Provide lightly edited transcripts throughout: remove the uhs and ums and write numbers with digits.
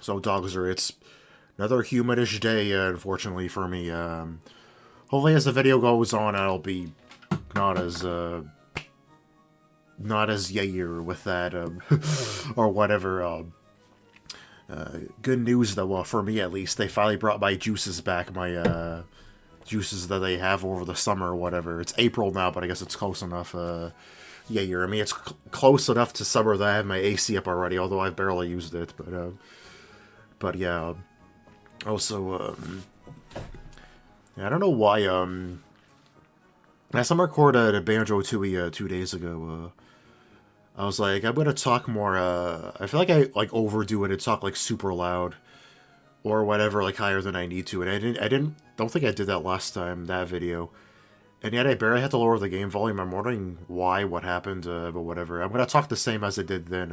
So, Dogzer, it's another humidish day, unfortunately for me. Hopefully, as the video goes on, I'll be not as not as yayer with that, or whatever. Good news though, for me at least, they finally brought my juices back. My juices that they have over the summer or whatever. It's April now, but I guess it's close enough. Yayer. I mean, it's close enough to summer that I have my AC up already, although I've barely used it. But yeah. Also, yeah, I don't know why. Last time I recorded a Banjo Tooie 2 days ago. I was like, I'm gonna talk more. I feel like I overdo it and talk like super loud or whatever, like higher than I need to. And don't think I did that last time, that video. And yet I barely had to lower the game volume. I'm wondering why, what happened, but whatever. I'm gonna talk the same as I did then.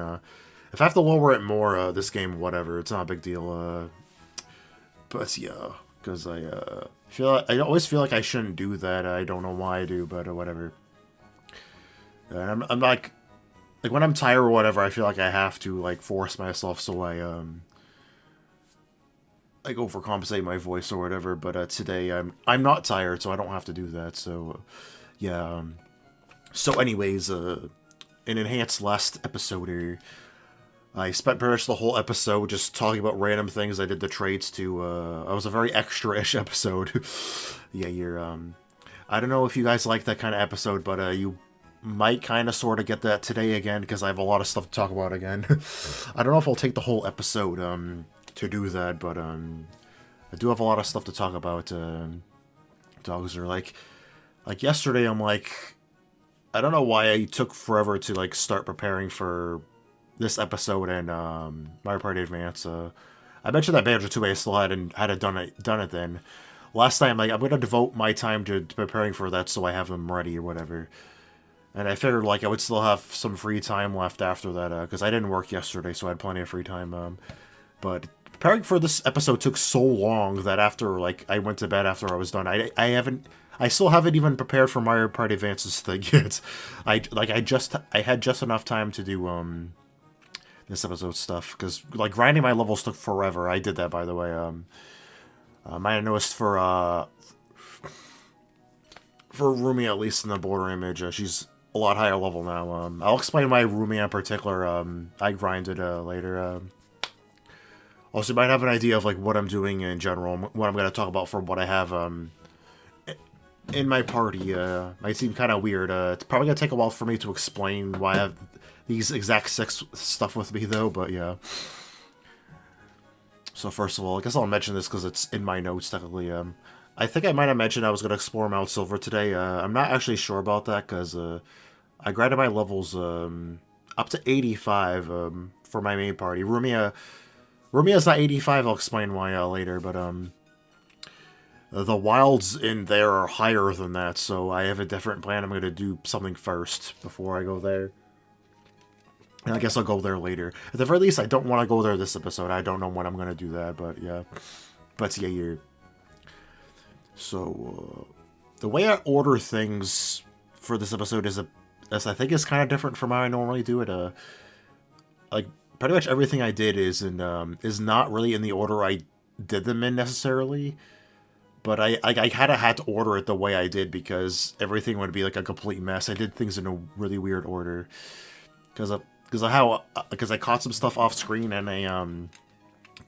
If I have to lower it more, this game, whatever, it's not a big deal. But yeah, because I always feel like I shouldn't do that. I don't know why I do, but whatever. And I'm like when I'm tired or whatever, I feel like I have to like force myself so I like overcompensate my voice or whatever. But today I'm not tired, so I don't have to do that. So yeah. So anyways, an enhanced last episode here. I spent pretty much the whole episode just talking about random things I did the trades to. I was a very extra-ish episode. Yeah, you're. I don't know if you guys like that kind of episode, but you might kind of sort of get that today again because I have a lot of stuff to talk about again. I don't know if I'll take the whole episode to do that, but I do have a lot of stuff to talk about. Dogs are like yesterday. I'm like, I don't know why I took forever to like start preparing for this episode and Mario Party Advance. I mentioned that Banjo 2 I still hadn't done it then. Last time, like, I'm gonna devote my time to preparing for that so I have them ready or whatever. And I figured like I would still have some free time left after that because I didn't work yesterday, so I had plenty of free time. But preparing for this episode took so long that after like I went to bed after I was done, I still haven't even prepared for Mario Party Advance's thing yet. I had just enough time to do this episode stuff because like grinding my levels took forever. I did that, by the way. I might have noticed for Rumi, at least in the border image, she's a lot higher level now. I'll explain why Rumi in particular. I grinded later. Also, you might have an idea of like what I'm doing in general, what I'm going to talk about for what I have in my party. Might seem kind of weird. It's probably going to take a while for me to explain why I have these exact 6 stuff with me, though, but yeah. So first of all, I guess I'll mention this because it's in my notes, technically. I think I might have mentioned I was going to explore Mount Silver today. I'm not actually sure about that because I graded my levels up to 85 for my main party. Rumia's not 85, I'll explain why later, but the wilds in there are higher than that, so I have a different plan. I'm going to do something first before I go there. And I guess I'll go there later. At the very least, I don't want to go there this episode. I don't know when I'm going to do that, but yeah. But yeah, you're... So, the way I order things for this episode is I think is kind of different from how I normally do it. Like, pretty much everything I did is not really in the order I did them in, necessarily. But I kind of had to order it the way I did because everything would be like a complete mess. I did things in a really weird order. Because I caught some stuff off screen and I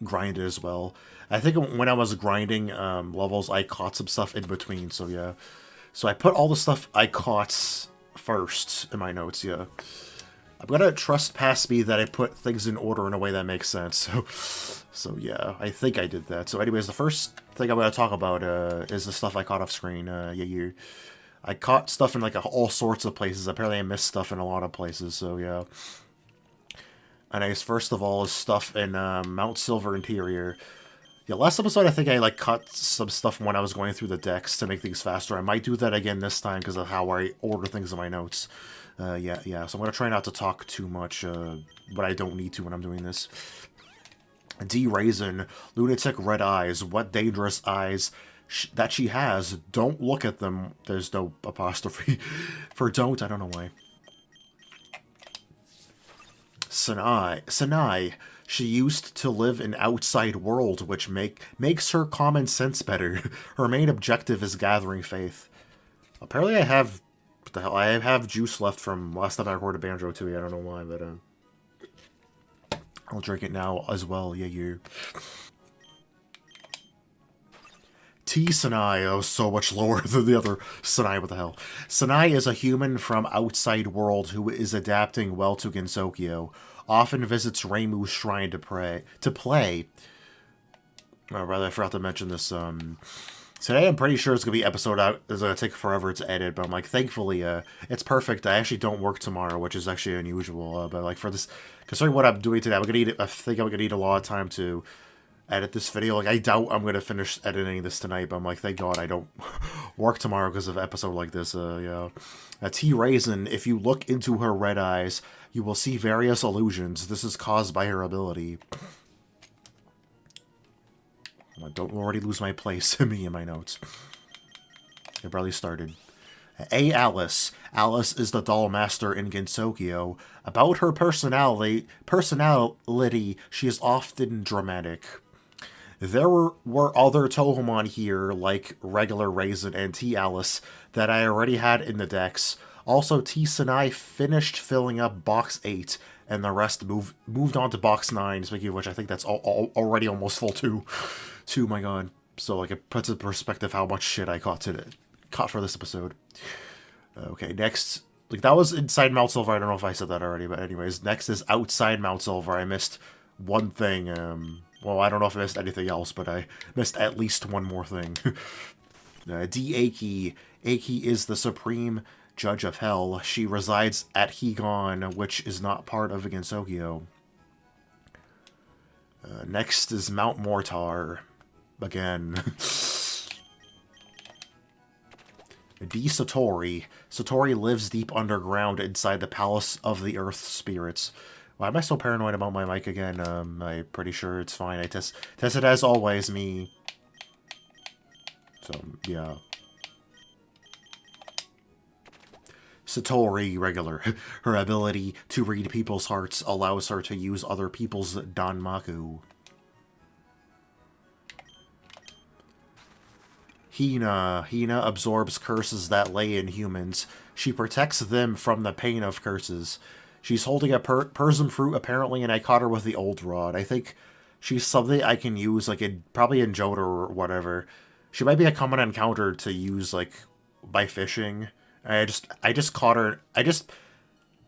grinded as well. I think when I was grinding levels, I caught some stuff in between. So yeah, so I put all the stuff I caught first in my notes. Yeah, I'm gonna trust past me that I put things in order in a way that makes sense. So yeah, I think I did that. So anyways, the first thing I'm gonna talk about is the stuff I caught off screen. I caught stuff in like all sorts of places. Apparently, I missed stuff in a lot of places. So yeah. And I guess first of all is stuff in Mount Silver Interior. Yeah, last episode I think I like cut some stuff when I was going through the decks to make things faster. I might do that again this time because of how I order things in my notes. Yeah. So I'm gonna try not to talk too much, but I don't need to when I'm doing this. D Raisin, lunatic red eyes. What dangerous eyes that she has. Don't look at them. There's no apostrophe for don't. I don't know why. Sanai. She used to live in outside world, which makes her common sense better. Her main objective is gathering faith. Apparently I have... What the hell? I have juice left from last time I recorded Banjo Tooie. I don't know why, but I'll drink it now as well. Yeah, you. T. Sanai. That was so much lower than the other Sanai. What the hell? Sanai is a human from outside world who is adapting well to Gensokyo. Often visits Reimu's shrine to play. Or rather, I forgot to mention this. Today I'm pretty sure it's gonna be episode out. It's gonna take forever to edit, but I'm like, thankfully, it's perfect. I actually don't work tomorrow, which is actually unusual. But like for this, considering what I'm doing today, I think I'm gonna need a lot of time to edit this video. Like, I doubt I'm gonna finish editing this tonight, but I'm like, thank God I don't work tomorrow because of an episode like this. Yeah. T. Raisin, if you look into her red eyes, you will see various illusions. This is caused by her ability. I don't already lose my place, me and my notes. I barely started. A. Alice. Alice is the doll master in Gensokyo. About her personality, she is often dramatic. There were other Touhoumon here, like regular Raisin and T. Alice, that I already had in the decks. Also, T. Sanai finished filling up box 8, and the rest moved on to box 9, speaking of which, I think that's already almost full too. My god. So, like, it puts in perspective how much shit I caught for this episode. Okay, next. Like, that was inside Mount Silver. I don't know if I said that already, but anyways. Next is outside Mount Silver. I missed one thing. Well, I don't know if I missed anything else, but I missed at least one more thing. D. Aki. Aki is the supreme judge of hell. She resides at Higon, which is not part of Gensokyo. Next is Mount Mortar. Again. D. Satori. Satori lives deep underground inside the Palace of the Earth Spirits. Why am I so paranoid about my mic again? I'm pretty sure it's fine. I tested as always, me. So, yeah. Satori, regular. Her ability to read people's hearts allows her to use other people's Danmaku. Hina absorbs curses that lay in humans. She protects them from the pain of curses. She's holding a Persian fruit, apparently, and I caught her with the old rod. I think she's something I can use, like, probably in Jota or whatever. She might be a common encounter to use, like, by fishing. I just caught her. I just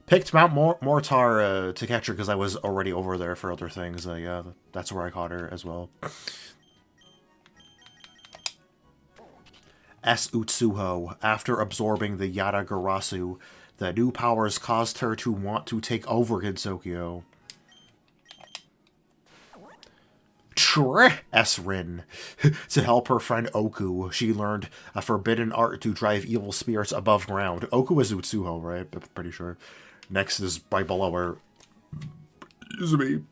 picked Mount Mortar to catch her because I was already over there for other things. Yeah, that's where I caught her as well. S. Utsuho. After absorbing the Yatagarasu, the new powers caused her to want to take over Gensokyo. S. Rin. To help her friend Oku, she learned a forbidden art to drive evil spirits above ground. Oku is Utsuho, right? I'm pretty sure. Next is right below her. Excuse me.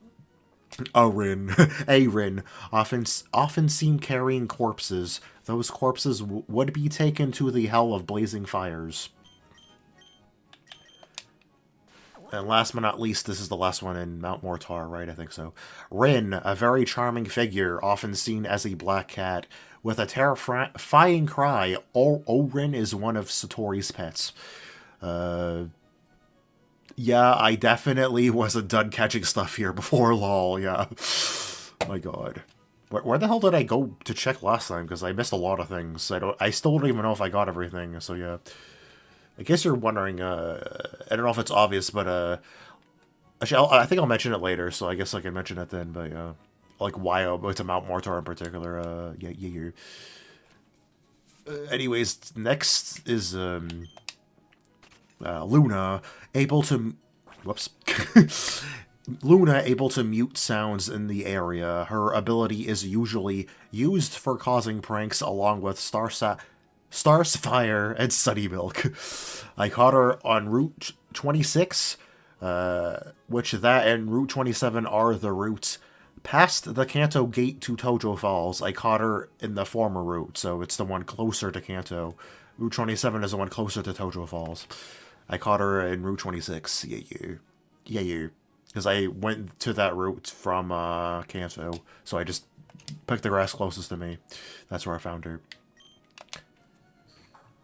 A Rin, often seen carrying corpses. Those corpses would be taken to the hell of blazing fires. And last but not least, this is the last one in Mount Mortar, right? I think so. Rin, a very charming figure, often seen as a black cat. With a terrifying cry, Rin is one of Satori's pets. Yeah, I definitely wasn't done catching stuff here before, lol, yeah. My god. Where the hell did I go to check last time? Because I missed a lot of things. I still don't even know if I got everything, so yeah. I guess you're wondering, I don't know if it's obvious, but, actually, I think I'll mention it later, so I guess I can mention it then, but, yeah. Like, why I went to Mount Mortar in particular, yeah. Anyways, next is, Luna, able to... Whoops. Luna, able to mute sounds in the area. Her ability is usually used for causing pranks along with Star Sapphire and Sunny Milk. I caught her on Route 26, which that and Route 27 are the routes. Past the Kanto gate to Tojo Falls, I caught her in the former route, so it's the one closer to Kanto. Route 27 is the one closer to Tojo Falls. I caught her in Route 26. Yeah. because I went to that route from Kanto, so I just picked the grass closest to me. That's where I found her.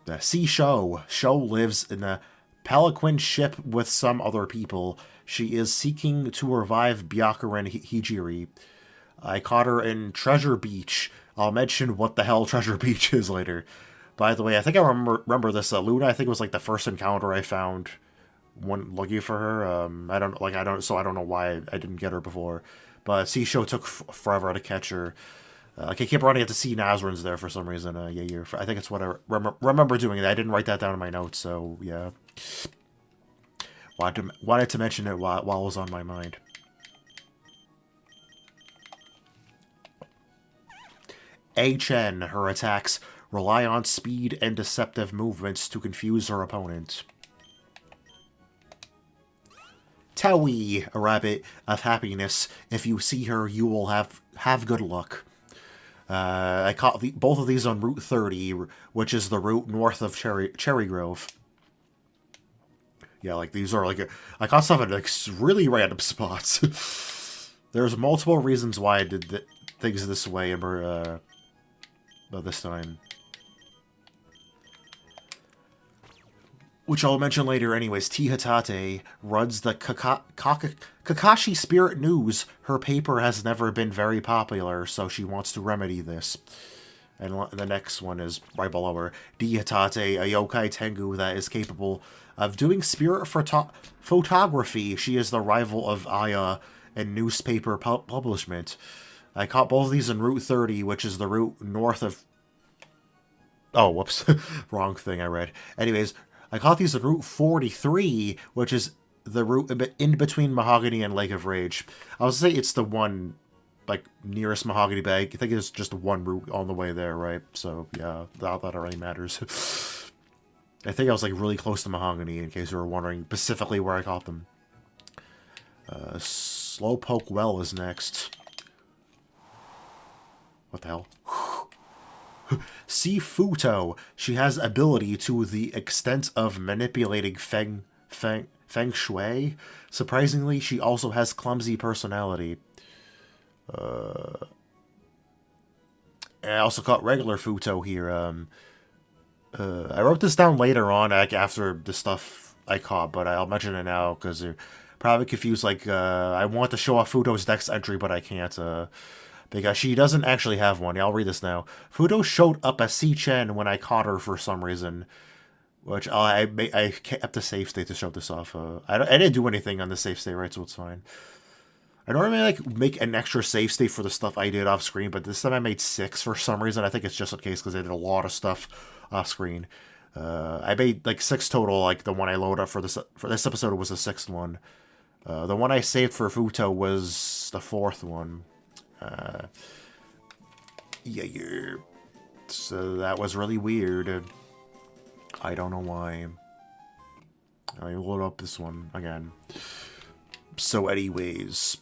The Sea Show. Show lives in a Pelican ship with some other people. She is seeking to revive Byakuren Hijiri. I caught her in Treasure Beach. I'll mention what the hell Treasure Beach is later. By the way, I think I remember this. Luna, I think, was like the first encounter I found when looking for her. I don't know why I didn't get her before. But Sea Show took forever to catch her. I kept running into Sea Nazrin's there for some reason. I think it's what I remember doing. I didn't write that down in my notes, so yeah. Wanted to mention it while it was on my mind. Chen, her attacks rely on speed and deceptive movements to confuse her opponent. Taui, a rabbit of happiness. If you see her, you will have good luck. I caught both of these on Route 30, which is the route north of Cherry Grove. Yeah, like, these are, like, I caught stuff at, like, really random spots. There's multiple reasons why I did things this way, this time. Which I'll mention later anyways. T. Hatate runs the Kakashi Spirit News. Her paper has never been very popular, so she wants to remedy this. And the next one is right below her. D. Hatate, a yokai tengu that is capable of doing spirit photography. She is the rival of Aya in newspaper publishment. I caught both of these in Route 30, which is the route north of... Oh, whoops. Wrong thing I read. Anyways, I caught these in Route 43, which is the route in between Mahogany and Lake of Rage. I was say it's the one, like, nearest Mahogany Bay. I think it's just one route on the way there, right? So, yeah, that already matters. I think I was, like, really close to Mahogany, in case you were wondering specifically where I caught them. Slowpoke Well is next. What the hell? Sifuto. She has ability to the extent of manipulating feng shui. Surprisingly, she also has clumsy personality. I also caught regular Futo here. I wrote this down later on, like, after the stuff I caught, but I'll mention it now, because you're probably confused, like, I want to show off Futo's next entry, but I can't, because she doesn't actually have one. I'll read this now. Futo showed up as C-Chen when I caught her for some reason, which I kept the save state to show this off. I didn't do anything on the save state, right, so it's fine. I normally, like, make an extra save state for the stuff I did off screen, but this time I made 6 for some reason. I think it's just in case, because I did a lot of stuff off screen. I made, like, 6 total. Like, the one I loaded up for this episode was the 6th one. The one I saved for Futo was the 4th one. Yeah. So that was really weird. I don't know why. I load up this one again. So anyways.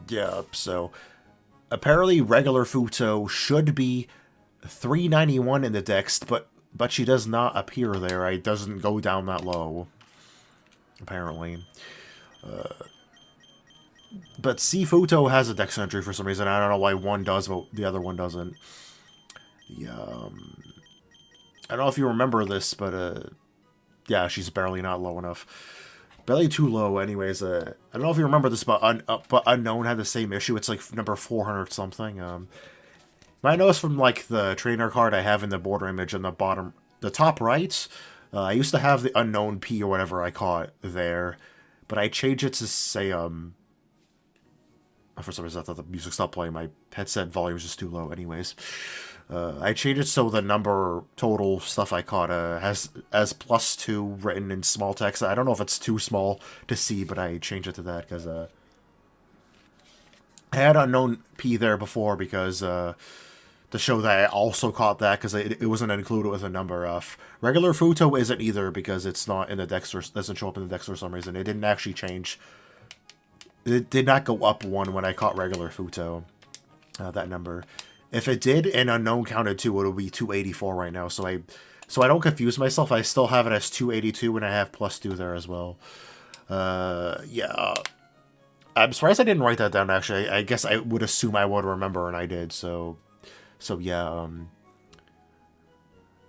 Yeah, so apparently regular Futo should be 391 in the dex, but she does not appear there. It doesn't go down that low. Apparently. But Sifuto has a dex entry for some reason. I don't know why one does, but the other one doesn't. Yeah, I don't know if you remember this, but yeah, she's barely not low enough. Barely too low, anyways. I don't know if you remember this, but Unknown had the same issue. It's like number 400 something. I noticed from, like, the trainer card I have in the border image on the top right. I used to have the Unknown P or whatever I caught there, but I changed it to say for some reason I thought the music stopped playing. My headset volume was just too low. Anyways, I changed it so the number total stuff I caught has as +2 written in small text. I don't know if it's too small to see, but I changed it to that because I had Unknown P there before because to show that I also caught that because it wasn't included with a number. Regular Futo isn't either because it's not in the dex or doesn't show up in the dex for some reason. It didn't actually change. It did not go up 1 when I caught regular Futo, that number. If it did and Unknown counted 2, it would be 284 right now. So I So I don't confuse myself, I still have it as 282, and I have +2 there as well. Yeah. I'm surprised I didn't write that down, actually. I guess I would assume I would remember, and I did, so yeah, I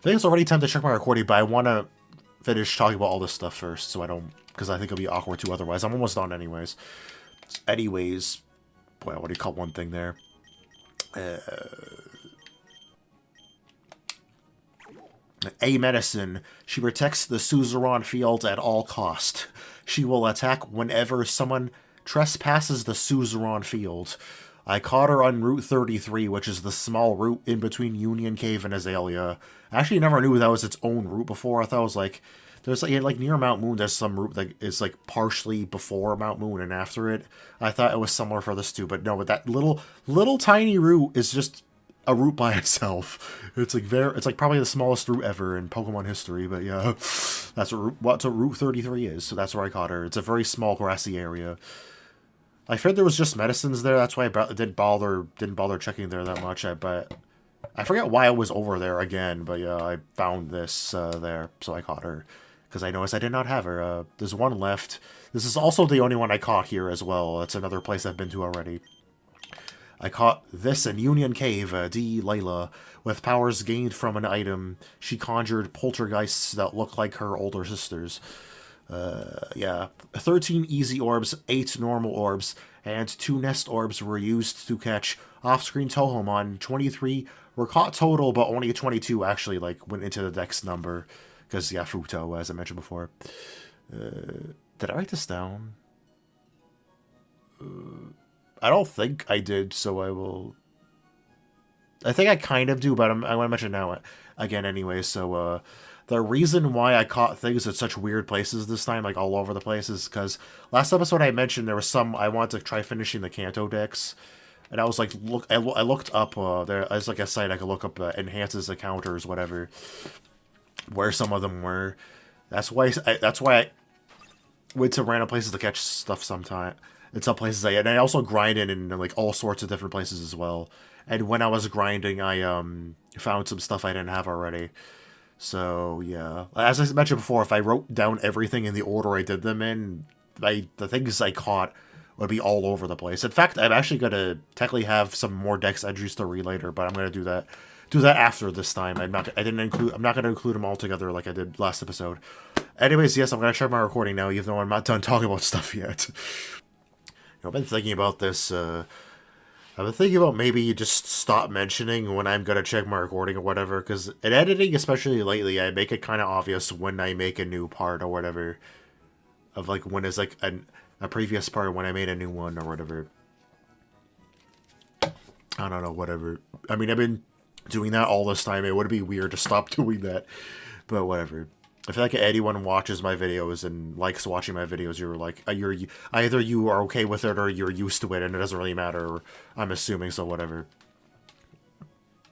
think it's already time to check my recording, but I want to finish talking about all this stuff first, so I don't, because I think it'll be awkward too otherwise. I'm almost done anyways. Anyways, boy, what do you call one thing there? A medicine. She protects the suzerain field at all cost. She will attack whenever someone trespasses the suzerain field. I caught her on Route 33, which is the small route in between Union Cave and Azalea. I actually never knew that was its own route before. I thought it was like, there's like near Mount Moon, there's some route that is like partially before Mount Moon and after it. I thought it was similar for this too, but no, but that little tiny route is just a route by itself. It's like probably the smallest route ever in Pokemon history, but yeah, that's what Route 33 is. So that's where I caught her. It's a very small grassy area. I feared there was just medicines there. That's why I didn't bother checking there that much. But I forget why I was over there again. But yeah, I found this there, so I caught her because I noticed I did not have her. There's one left. This is also the only one I caught here as well. It's another place I've been to already. I caught this in Union Cave, D. Layla. With powers gained from an item, she conjured poltergeists that look like her older sisters. Yeah. 13 easy orbs, 8 normal orbs, and 2 nest orbs were used to catch off-screen Touhoumon. 23 were caught total, but only 22 actually, like, went into the dex number. Because, yeah, Futo, as I mentioned before. Did I write this down? I don't think I did, so I will... I think I kind of do, but I want to mention now again anyway, so, the reason why I caught things at such weird places this time, like all over the place, is because last episode I mentioned there was some... I wanted to try finishing the Kanto decks, and I was like, I looked up, there's like a site I could look up, enhances encounters, whatever, where some of them were. That's why I went to random places to catch stuff sometime. In some places and I also grinded in like all sorts of different places as well. And when I was grinding, I found some stuff I didn't have already. So yeah, as I mentioned before, if I wrote down everything in the order I did them in, the things I caught would be all over the place. In fact, I'm actually gonna technically have some more dex entries to read later, but I'm gonna do that after this time. I'm not gonna include them all together like I did last episode. Anyways, yes, I'm gonna check my recording now, even though I'm not done talking about stuff yet. I've been thinking about this, I've been thinking about maybe you just stop mentioning when I'm gonna check my recording or whatever, because in editing, especially lately, I make it kind of obvious when I make a new part or whatever, of like when it's like a previous part when I made a new one or whatever. I don't know, whatever. I mean, I've been doing that all this time. It would be weird to stop doing that, but whatever. I feel like anyone watches my videos and likes watching my videos, you're like, either you are okay with it or you're used to it and it doesn't really matter, I'm assuming, so whatever.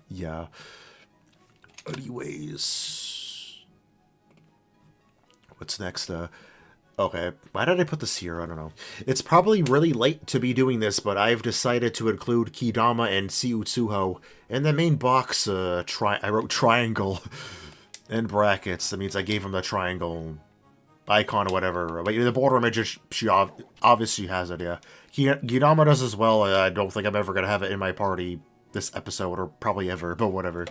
Yeah. Anyways. What's next? Okay, why did I put this here? I don't know. It's probably really late to be doing this, but I've decided to include Kidama and Siutsuho in the main box. I wrote triangle in brackets. That means I gave him the triangle icon or whatever. But the border image, she obviously has it, yeah. Kidama does as well. I don't think I'm ever going to have it in my party this episode, or probably ever, but whatever.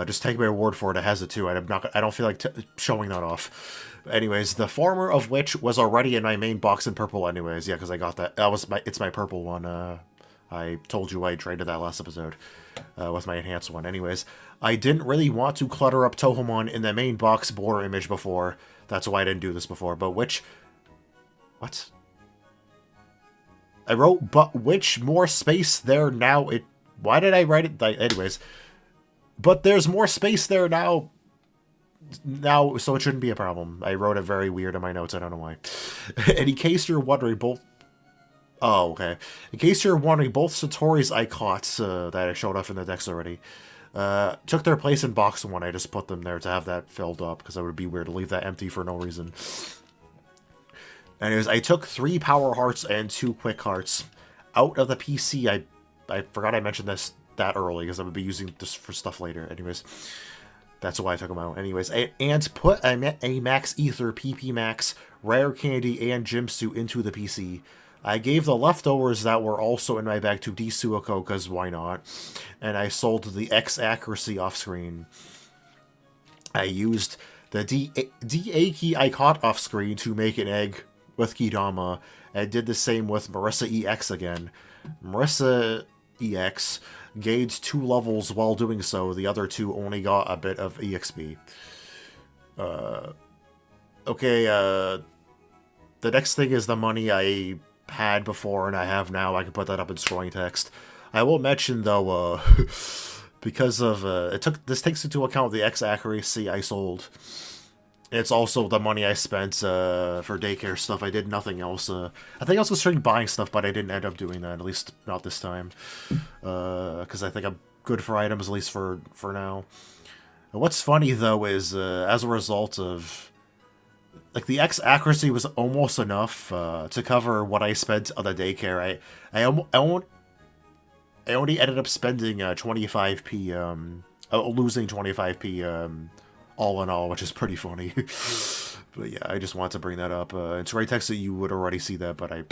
Just take my word for it, it has it too. I don't feel like showing that off. Anyways, the former of which was already in my main box in purple anyways. Yeah, because I got that. It's my purple one. I told you I traded that last episode with my enhanced one. Anyways, I didn't really want to clutter up Touhoumon in the main box border image before. That's why I didn't do this before. But which... What? I wrote, but which more space there now? Why did I write it? Anyways. But there's more space there now, so it shouldn't be a problem. I wrote it very weird in my notes, I don't know why. And in case you're wondering, both... Oh, okay. In case you're wondering, both Satori's I caught that I showed off in the decks already took their place in box 1. I just put them there to have that filled up, because it would be weird to leave that empty for no reason. Anyways, I took 3 Power Hearts and 2 Quick Hearts out of the PC. I forgot I mentioned that early, because I would be using this for stuff later. Anyways, That's why I took them out. Anyways, and put a Max Ether, PP Max, Rare Candy, and Gym Suit into the PC. I gave the leftovers that were also in my bag to D Suiko, because why not? And I sold the X Accuracy off screen. I used the DA key I caught off screen to make an egg with Kidama, and did the same with Marissa EX again. Marissa EX gained 2 levels while doing so. The other 2 only got a bit of EXP. Okay, the next thing is the money I had before and I have now. I can put that up in scrolling text. I will mention, though, because of this takes into account the X accuracy I sold. It's also the money I spent for daycare stuff. I did nothing else. I think I was considering buying stuff, but I didn't end up doing that. At least not this time, because I think I'm good for items, at least for now. And what's funny though is as a result of like the X accuracy was almost enough to cover what I spent on the daycare. I only ended up spending 25p, losing 25p all in all, which is pretty funny. But yeah, I just wanted to bring that up. It's right text that you would already see that, but I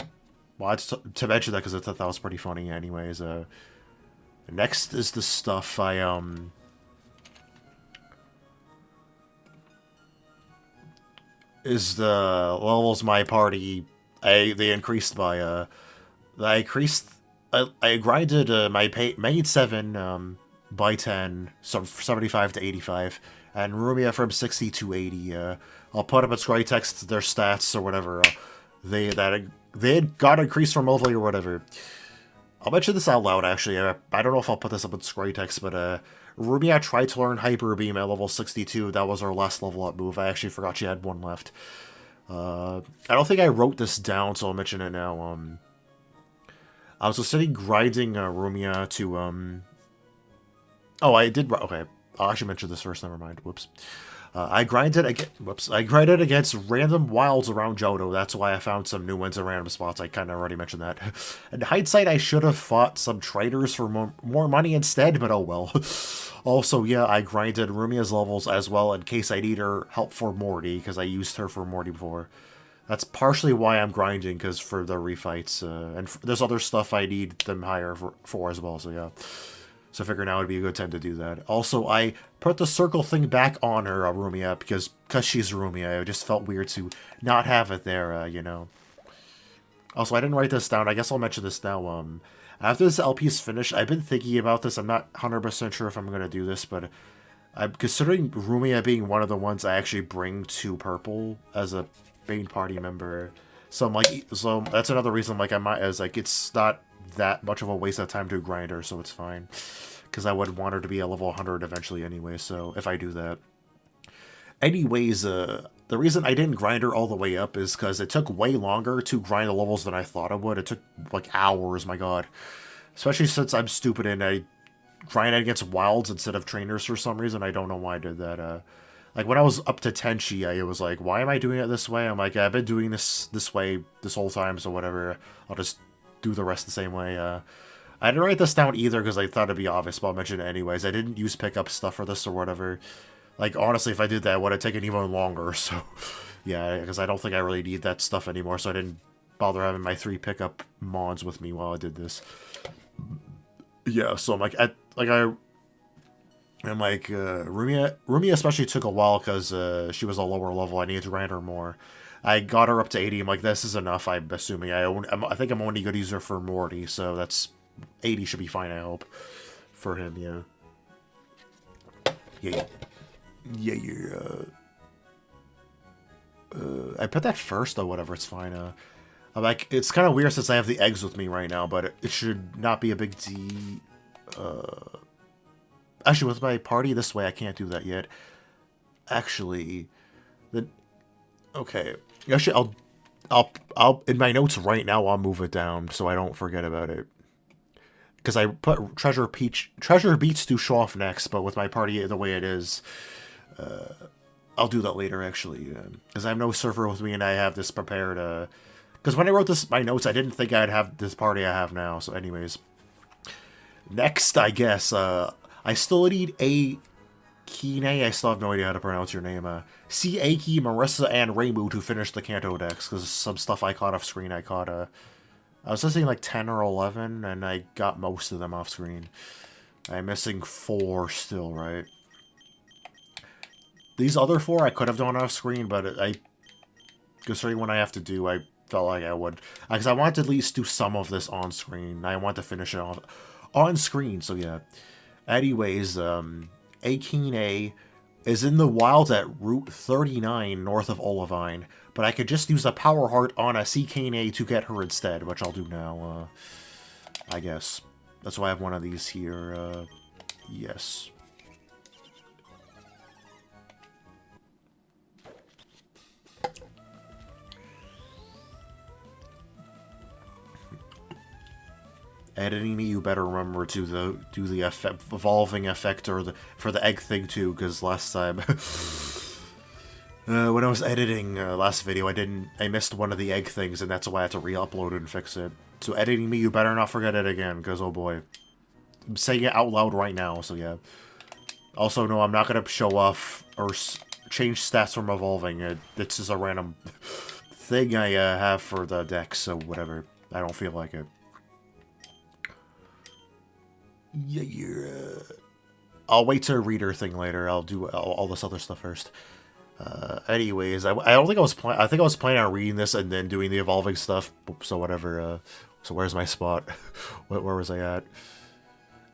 wanted to mention that because I thought that was pretty funny. Anyways, next is the stuff is the levels my party they increased by I grinded my main 7 by 10, so 75 to 85, and Rumia from 60 to 80. I'll put up its right text their stats or whatever. They had got increased from level or whatever. I'll mention this out loud actually. I don't know if I'll put this up in scry text, but Rumia tried to learn Hyper Beam at level 62. That was our last level up move. I actually forgot she had 1 left. I don't think I wrote this down, so I'll mention it now. I was considering grinding Rumia to oh, I did. Okay, I'll actually mention this first. Never mind. Whoops. I grinded against random wilds around Johto. That's why I found some new ones in random spots. I kind of already mentioned that. In hindsight, I should have fought some traders for more money instead, but oh well. Also, yeah, I grinded Rumia's levels as well in case I need her help for Morty, because I used her for Morty before. That's partially why I'm grinding, because for the refights. And there's other stuff I need them higher for as well, so yeah. So I figured now would be a good time to do that. Also, I put the circle thing back on her, Rumia, because she's Rumia. It just felt weird to not have it there, you know. Also, I didn't write this down. I guess I'll mention this now. After this LP is finished, I've been thinking about this. I'm not 100% sure if I'm going to do this, but I'm considering Rumia being one of the ones I actually bring to Purple as a main party member. So I'm like, so that's another reason like I might as like it's not that much of a waste of time to grind her, so it's fine. Because I would want her to be a level 100 eventually anyway, so if I do that. Anyways, the reason I didn't grind her all the way up is because it took way longer to grind the levels than I thought it would. It took like hours, my god. Especially since I'm stupid and I grinded against wilds instead of trainers for some reason. I don't know why I did that. Like when I was up to Tenchi, I was like, why am I doing it this way? I'm like, I've been doing this way this whole time, so whatever. I'll just do the rest the same way. I didn't write this down either because I thought it'd be obvious, but I'll mention it anyways. I didn't use pickup stuff for this or whatever. Like, honestly, if I did that, it would have taken even longer, so... Yeah, because I don't think I really need that stuff anymore, so I didn't bother having my 3 pickup mons with me while I did this. Yeah, so I'm like, Rumia especially took a while because she was a lower level. I needed to grind her more. I got her up to 80. I'm like, this is enough, I'm assuming. I think I'm only going to use her for Morty, so that's... 80 should be fine, I hope. For him, yeah. Yeah. I put that first, though, whatever, it's fine. I'm like, it's kind of weird since I have the eggs with me right now, but it should not be a big deal. Actually, with my party this way, I can't do that yet. Actually, okay. Actually, I'll in my notes right now, I'll move it down so I don't forget about it. Because I put Treasure Beats to show off next, but with my party the way it is, I'll do that later, actually. Because I have no server with me and I have this prepared. Because when I wrote my notes, I didn't think I'd have this party I have now. So anyways. Next, I guess, I still need a Kine, I still have no idea how to pronounce your name. Aki, Marissa, and Reimu to finish the Kanto decks, because some stuff I caught off screen, I caught, I was missing like 10 or 11, and I got most of them off screen. I'm missing 4 still, right? These other 4 I could have done off screen, but considering what I have to do, I felt like I would. Because I wanted to at least do some of this on screen. I want to finish it off on screen, so yeah. Anyways, Akine is in the wilds at Route 39 north of Olivine, but I could just use a Power Heart on a Cikane to get her instead, which I'll do now, I guess. That's why I have one of these here, yes. Editing me, you better remember to do the evolving effect for the egg thing too, because last time when I was editing last video, I missed one of the egg things, and that's why I had to re-upload it and fix it. So editing me, you better not forget it again, because oh boy, I'm saying it out loud right now. So yeah. Also, no, I'm not gonna show off or change stats from evolving. It's just a random thing I have for the deck, so whatever. I don't feel like it. Yeah. I'll wait to read her thing later. I'll do all this other stuff first. Anyways, I don't think I was I think I was planning on reading this and then doing the evolving stuff. So whatever. So where's my spot? Where was I at?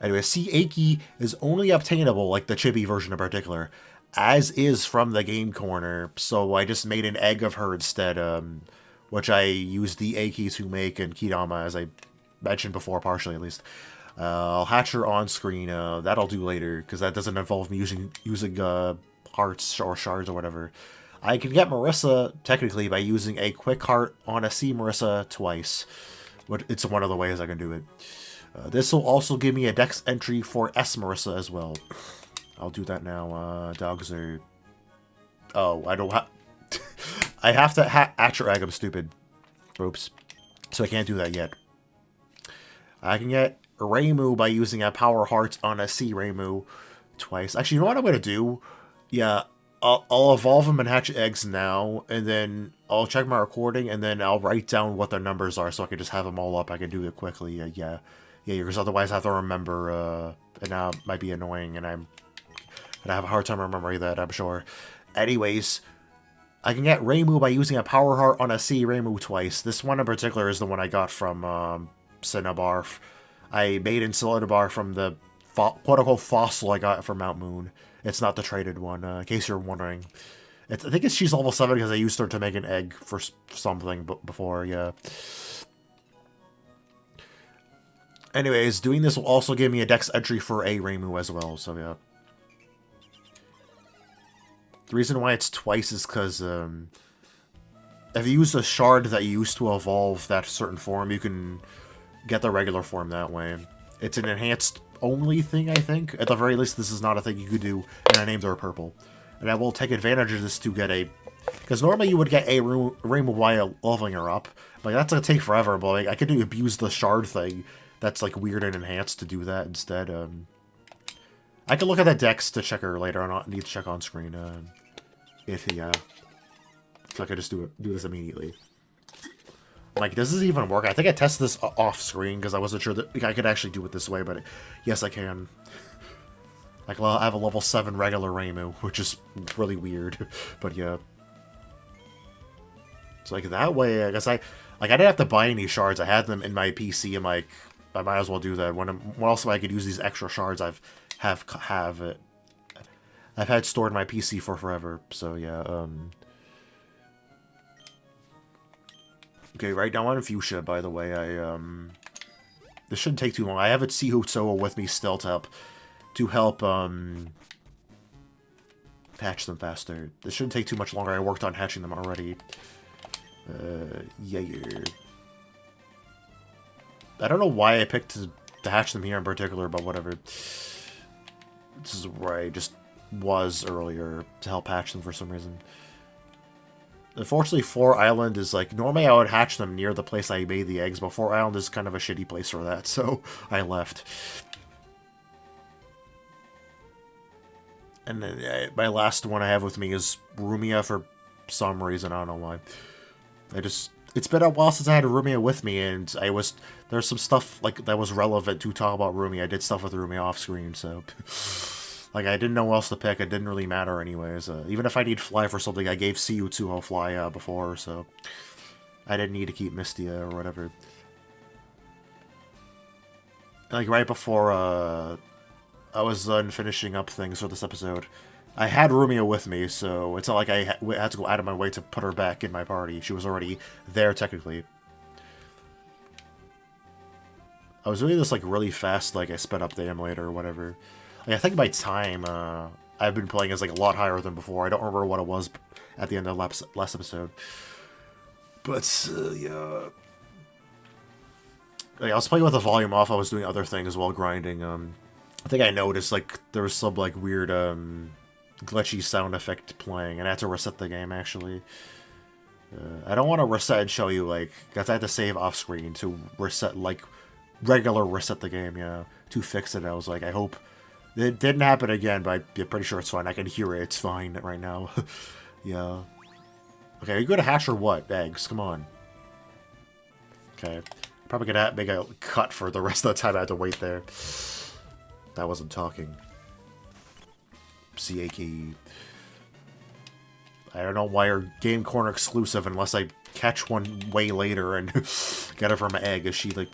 Anyway, Aki is only obtainable, like the chibi version in particular, as is from the game corner. So I just made an egg of her instead, which I used the Aki to make in Kidama, as I mentioned before, partially at least. I'll hatch her on screen. That'll do later, because that doesn't involve me using hearts or shards or whatever. I can get Marissa, technically, by using a quick heart on a C Marissa twice. But it's one of the ways I can do it. This will also give me a dex entry for S Marissa as well. I'll do that now. Dogs are... Oh, I don't have... I have to hatch her egg, I'm stupid. Oops. So I can't do that yet. I can get Reimu by using a Power Heart on a C Reimu twice. Actually, you know what I'm going to do? Yeah, I'll evolve them and hatch eggs now, and then I'll check my recording, and then I'll write down what their numbers are so I can just have them all up. I can do it quickly. Yeah, because otherwise I have to remember, and now it might be annoying, and I'm gonna have a hard time remembering that, I'm sure. Anyways, I can get Reimu by using a Power Heart on a C Reimu twice. This one in particular is the one I got from Cinnabar. I made in Cinnabar from the quote-unquote fossil I got from Mount Moon. It's not the traded one, in case you're wondering. I think she's level 7 because I used her to make an egg for something before, yeah. Anyways, doing this will also give me a dex entry for a Reimu as well, so yeah. The reason why it's twice is because, if you use a shard that you used to evolve that certain form, you can get the regular form that way. It's an enhanced only thing, I think. At the very least, this is not a thing you could do, and I named her Purple. And I will take advantage of this to get a... Because normally you would get a Reimu while leveling her up. Like, that's gonna take forever, but like, I could abuse the shard thing. That's like weird and enhanced to do that instead. I can look at the dex to check her later. I don't need to check on screen. So I could just do this immediately. Like, does this even work? I think I tested this off screen because I wasn't sure that I could actually do it this way, but yes, I can. Like, I have a level 7 regular Reimu, which is really weird, but yeah. So like that way, I guess I didn't have to buy any shards. I had them in my PC, and like I might as well do that. When else I could use these extra shards I've had stored in my PC for forever. So yeah. Okay, right now I'm on Fuchsia, by the way. This shouldn't take too long. I have a Chihutsuo with me still to help hatch them faster. This shouldn't take too much longer. I worked on hatching them already. Yeah. I don't know why I picked to hatch them here in particular, but whatever. This is where I just was earlier to help hatch them for some reason. Unfortunately, 4 Island is like... Normally I would hatch them near the place I made the eggs, but 4 Island is kind of a shitty place for that, so I left. And then my last one I have with me is Rumia for some reason. I don't know why. It's been a while since I had Rumia with me, and there's some stuff like that was relevant to talk about Rumia. I did stuff with Rumia off screen, so like I didn't know what else to pick. It didn't really matter anyways. Even if I need Fly for something, I gave CU2 Fly before, so I didn't need to keep Mystia or whatever. Like right before I was done finishing up things for this episode, I had Rumia with me, so it's not like I had to go out of my way to put her back in my party. She was already there, technically. I was doing this, like, really fast, like, I sped up the emulator or whatever. Like, I think my time, I've been playing is, like, a lot higher than before. I don't remember what it was at the end of last episode. But, yeah... Like, I was playing with the volume off, I was doing other things while grinding, I think I noticed, like, there was some, like, weird, glitchy sound effect playing, and I had to reset the game, actually. I don't want to reset and show you, like, because I had to save off-screen to reset, like, regular reset the game, yeah, to fix it. I was like, I hope it didn't happen again, but I'm pretty sure it's fine. I can hear it, it's fine right now. Yeah. Okay, are you going to hatch or what? Eggs, come on. Okay. Probably gonna make a cut for the rest of the time I had to wait there. That wasn't talking. CA key. I don't know why you're Game Corner exclusive unless I catch one way later and get her from an egg. Is she like...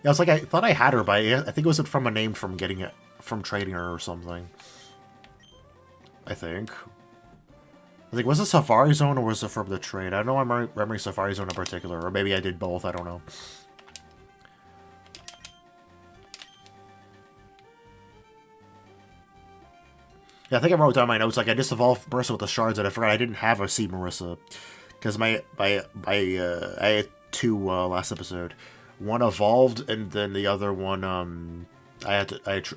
Yeah, it's like I thought I had her, but I think it was from a name from getting it from trading her or something. I think. Was it Safari Zone or was it from the trade? I don't know. I'm remembering Safari Zone in particular, or maybe I did both. I don't know. Yeah, I think I wrote down my notes, like, I just evolved Marissa with the shards, and I forgot I didn't have a C Marissa. Because I had two last episode. One evolved, and then the other one, I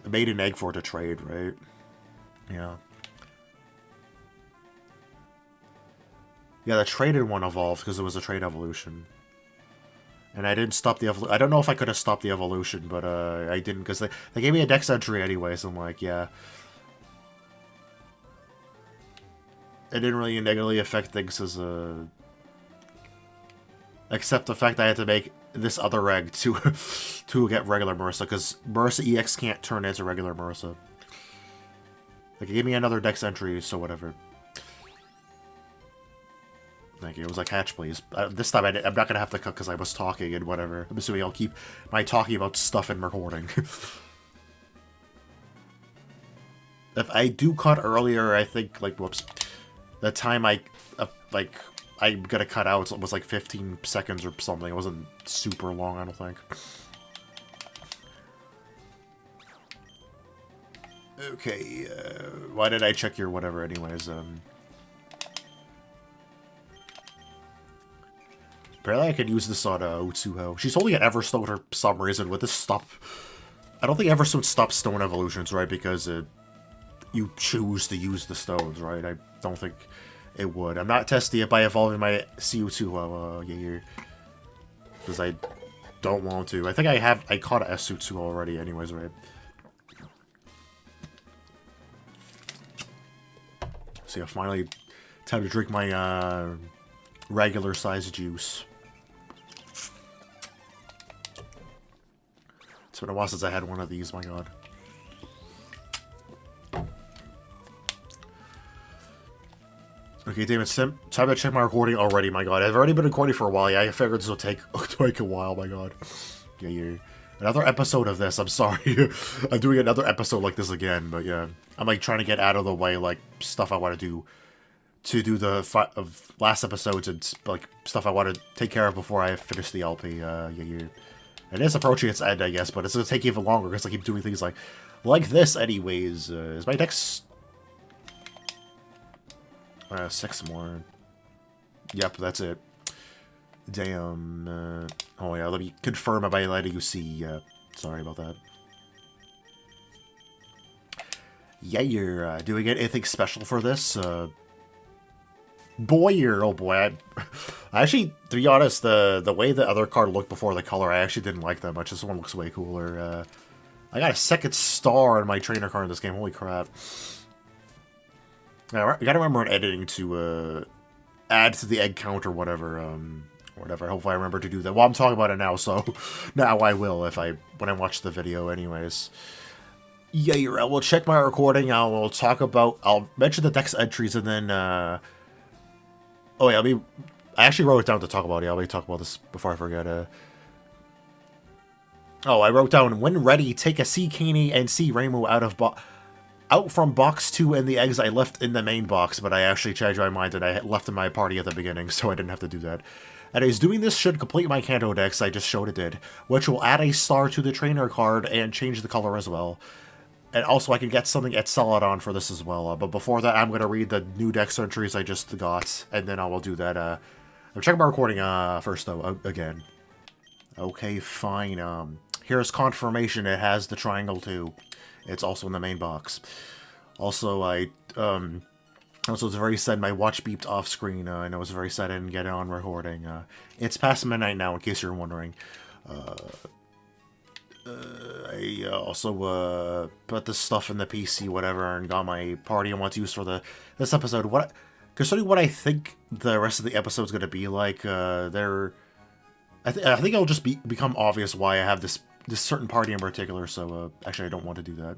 made an egg for it to trade, right? Yeah. Yeah, the traded one evolved, because it was a trade evolution. And I didn't stop the evolution. I don't know if I could have stopped the evolution, but I didn't, because they gave me a dex entry anyway, so I'm like, yeah. It didn't really negatively affect things as a... Except the fact that I had to make this other egg to get regular Marissa, because Marissa EX can't turn into regular Marissa. Like, it gave me another dex entry, so whatever. Thank you. It was like, hatch, please. This time I'm not going to have to cut because I was talking and whatever. I'm assuming I'll keep my talking about stuff in recording. If I do cut earlier, I think, like, whoops... The time I'm gonna cut out was like 15 seconds or something. It wasn't super long, I don't think. Okay, why did I check your whatever anyways? Apparently I could use this on Utsuho. She's holding an Everstone for some reason. With this stop... I don't think Everstone stops stone evolutions, right? Because you choose to use the stones, right? I don't think it would. I'm not testing it by evolving my CU2 here. Because I don't want to. I think I caught a SU2 already anyways, right? So yeah, finally time to drink my regular sized juice. It's been a while since I had one of these, my god. Okay, damn, it's time to check my recording already, my god. I've already been recording for a while, yeah. I figured this would take a while, my god. Yeah. Another episode of this, I'm sorry. I'm doing another episode like this again, but yeah. I'm, like, trying to get out of the way, like, stuff I want to do the last episodes and, like, stuff I want to take care of before I finish the LP, yeah. It is approaching its end, I guess, but it's going to take even longer because I keep doing things like this anyways. Is my dex... 6 more. Yep, that's it. Damn. Oh yeah, let me confirm it by letting you see. Sorry about that. Yeah, you're doing anything special for this? Boy, oh boy. I actually, to be honest, the way the other card looked before the color, I actually didn't like that much. This one looks way cooler. I got a 2nd star on my trainer card in this game. Holy crap. I gotta remember in editing to add to the egg count or whatever. Whatever. Hopefully I remember to do that. Well, I'm talking about it now, so now I will when I watch the video, anyways. Yeah, I will check my recording. I'll mention the dex entries and then. Oh yeah, I actually wrote it down to talk about it. I'll talk about this before I forget. Oh, I wrote down, when ready, take a sea caney and sea Rainbow out from box 2 and the eggs I left in the main box, but I actually changed my mind and I left in my party at the beginning, so I didn't have to do that. Anyways, doing this should complete my Kanto dex, I just showed it did, which will add a star to the trainer card and change the color as well. And also I can get something at Celadon for this as well, but before that I'm going to read the new dex entries I just got, and then I will do that. I'm checking my recording first though, again. Okay, fine, here's confirmation it has the triangle too. It's also in the main box. Also, also was very sad my watch beeped off screen, and I was very sad I didn't get it on recording. It's past midnight now, in case you're wondering. I also put this stuff in the PC, whatever, and got my party I want to use for this episode. Considering what I think the rest of the episode's gonna be like, I think it'll just become obvious why I have this certain party in particular, so actually I don't want to do that.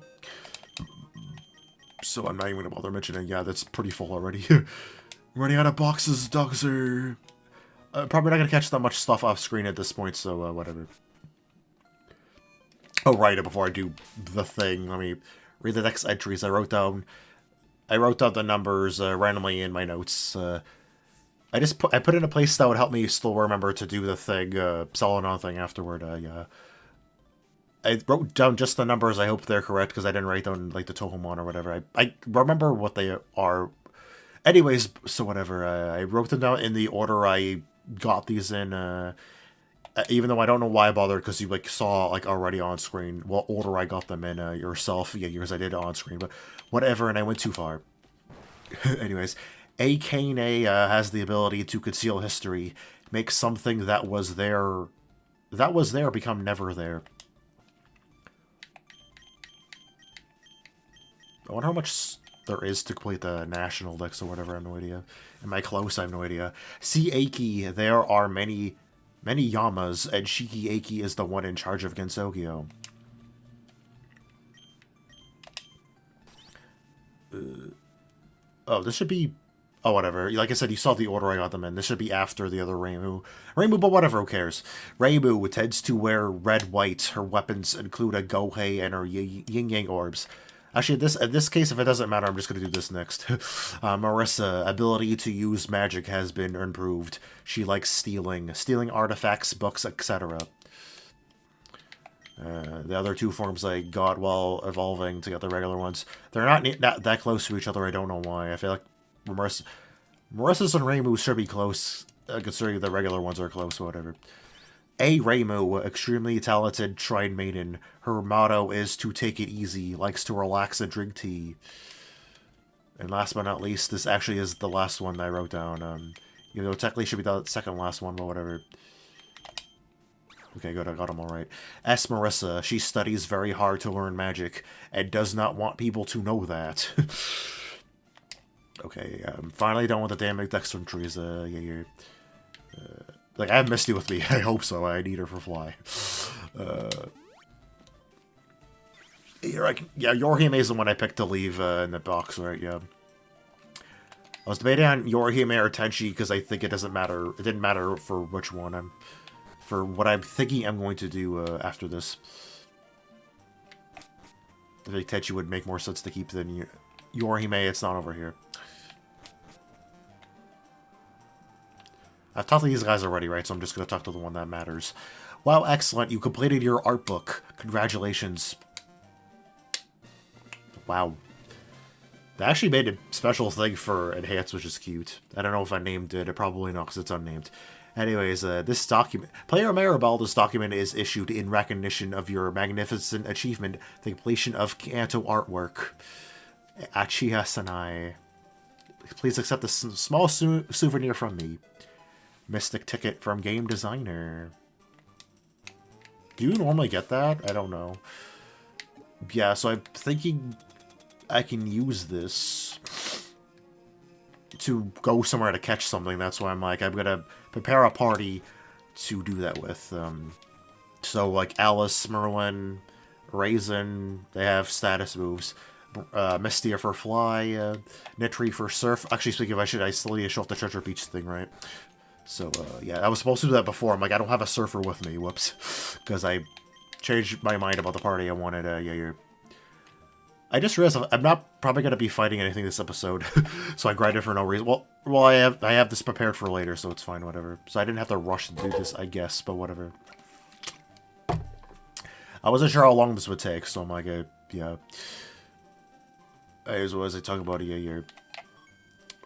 So I'm not even gonna bother mentioning. Yeah, that's pretty full already. Running out of boxes, dogs are probably not gonna catch that much stuff off screen at this point, so whatever. Oh right, before I do the thing, let me read the next entries. I wrote down the numbers randomly in my notes. I put in a place that would help me still remember to do the thing, Celadon thing afterward. Yeah. I wrote down just the numbers. I hope they're correct because I didn't write down like the Touhoumon or whatever. I remember what they are. Anyways, so whatever. I wrote them down in the order I got these in. Even though I don't know why I bothered, because you like saw like already on screen what order I got them in yourself. Yeah, because I did on screen, but whatever. And I went too far. Anyways, a Kane has the ability to conceal history, make something that was there become never there. I wonder how much there is to complete the national dex or whatever. I have no idea. Am I close? I have no idea. See Aiki, there are many Yamas, and Shiki Aiki is the one in charge of Gensokyo. Oh, this should be... Oh, whatever. Like I said, you saw the order I got them in. This should be after the other Reimu. But whatever, who cares? Reimu tends to wear red-white. Her weapons include a Gohei and her yin-yang orbs. Actually, in this case, if it doesn't matter, I'm just going to do this next. Marissa, ability to use magic has been improved. She likes stealing artifacts, books, etc. The other two forms I got while evolving to get the regular ones. They're not that close to each other, I don't know why. I feel like Marissa's and Reimu should be close, considering the regular ones are close, whatever. A Reimu, extremely talented Shrine Maiden. Her motto is to take it easy, likes to relax and drink tea. And last but not least, this actually is the last one that I wrote down. Even though technically it should be the second last one, but whatever. Okay, good, I got them all right. S. Marissa, she studies very hard to learn magic, and does not want people to know that. Okay, I'm finally done with the damn dex entries. Yeah, like, I have Misty with me. I hope so. I need her for Fly. Yeah, Yorihime is the one I picked to leave in the box, right? Yeah. I was debating on Yorihime or Tenchi because I think it doesn't matter. It didn't matter for which one. For what I'm thinking I'm going to do after this. I think Tenchi would make more sense to keep than Yorihime. It's not over here. I've talked to these guys already, right? So I'm just going to talk to the one that matters. Wow, excellent. You completed your art book. Congratulations. Wow. They actually made a special thing for Enhance, which is cute. I don't know if I named it. Probably not, because it's unnamed. Anyways, this document... Player Maribel, this document is issued in recognition of your magnificent achievement, the completion of Kanto artwork. Achiha Sanai. Please accept this small souvenir from me. Mystic ticket from game designer. Do you normally get that? I don't know. Yeah, so I'm thinking I can use this. to go somewhere to catch something. That's why I'm like, I'm gonna prepare a party to do that with. So, like, Alice, Merlin, Raisin, they have status moves. Mistia for Fly, Nitri for Surf. Actually, speaking of, I still need to show off the Treasure Beach thing, right? So, yeah, I was supposed to do that before. I'm like, I don't have a surfer with me. Whoops. Because I changed my mind about the party. I wanted, I just realized I'm not probably going to be fighting anything this episode. So I grinded for no reason. Well, I have this prepared for later, so it's fine, whatever. So I didn't have to rush to do this, I guess, but whatever. I wasn't sure how long this would take, so I'm like, yeah. As well as I talk about yeah,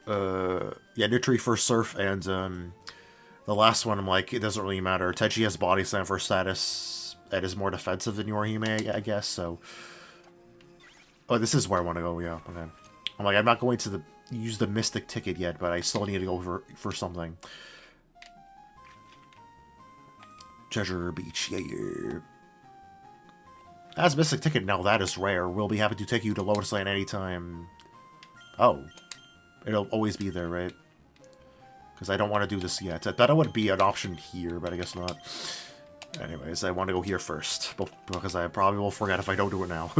Nutri for Surf, and the last one, I'm like, it doesn't really matter. Tenchi has Body Slam for status that is more defensive than Yorihime, I guess, so... Oh, this is where I want to go, yeah, okay. I'm like, I'm not going to use the Mystic ticket yet, but I still need to go for something. Treasure Beach, yeah. As Mystic Ticket, now that is rare. We'll be happy to take you to Lotus Land anytime. Oh. It'll always be there, right? Because I don't want to do this yet. I thought it would be an option here, but I guess not. Anyways, I want to go here first. Because I probably will forget if I don't do it now.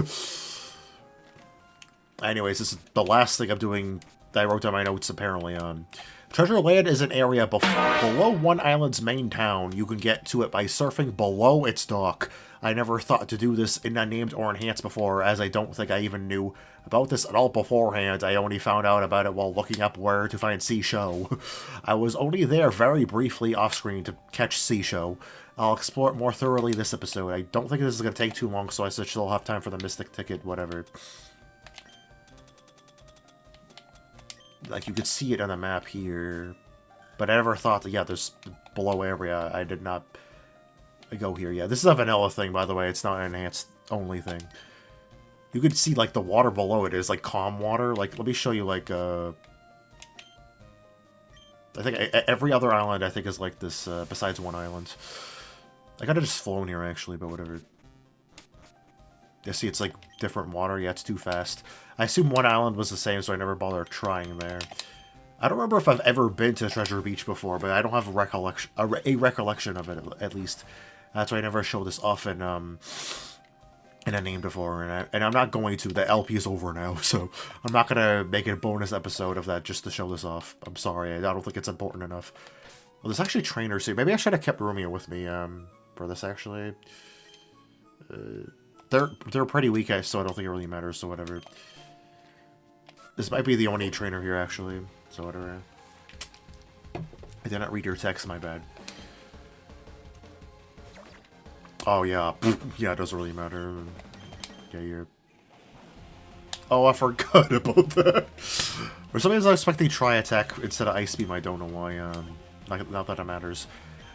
Anyways, this is the last thing I'm doing that I wrote down my notes, apparently. Treasure Land is an area below one island's main town. You can get to it by surfing below its dock. I never thought to do this in Unnamed or Enhanced before, as I don't think I even knew about this at all beforehand. I only found out about it while looking up where to find Seashow. I was only there very briefly off-screen to catch Seashow. I'll explore it more thoroughly this episode. I don't think this is going to take too long, so I should still have time for the Mystic Ticket, whatever. Like, you could see it on the map here. But I never thought that, yeah, there's below area. I did not go here. Yeah, this is a vanilla thing, by the way. It's not an enhanced only thing. You could see, like, the water below it is, like, calm water. Like, let me show you, like, I think every other island, I think, is like this, besides one island. I could have just flown here, actually, but whatever. You see, it's, like, different water. Yeah, it's too fast. I assume one island was the same, so I never bothered trying there. I don't remember if I've ever been to Treasure Beach before, but I don't have a recollection of it, at least. That's why I never showed this off in a name before, and I'm not going to. The LP is over now, so I'm not going to make a bonus episode of that just to show this off. I'm sorry, I don't think it's important enough. Well, there's actually trainers here. Maybe I should have kept Rumia with me for this, actually. They're pretty weak, so I don't think it really matters, so whatever. This might be the only trainer here, actually, so whatever. I did not read your text, my bad. Oh, yeah. Yeah, it doesn't really matter. Yeah, you're... Oh, I forgot about that. For some reason, I was expecting Tri-Attack instead of Ice Beam. I don't know why. Not that it matters.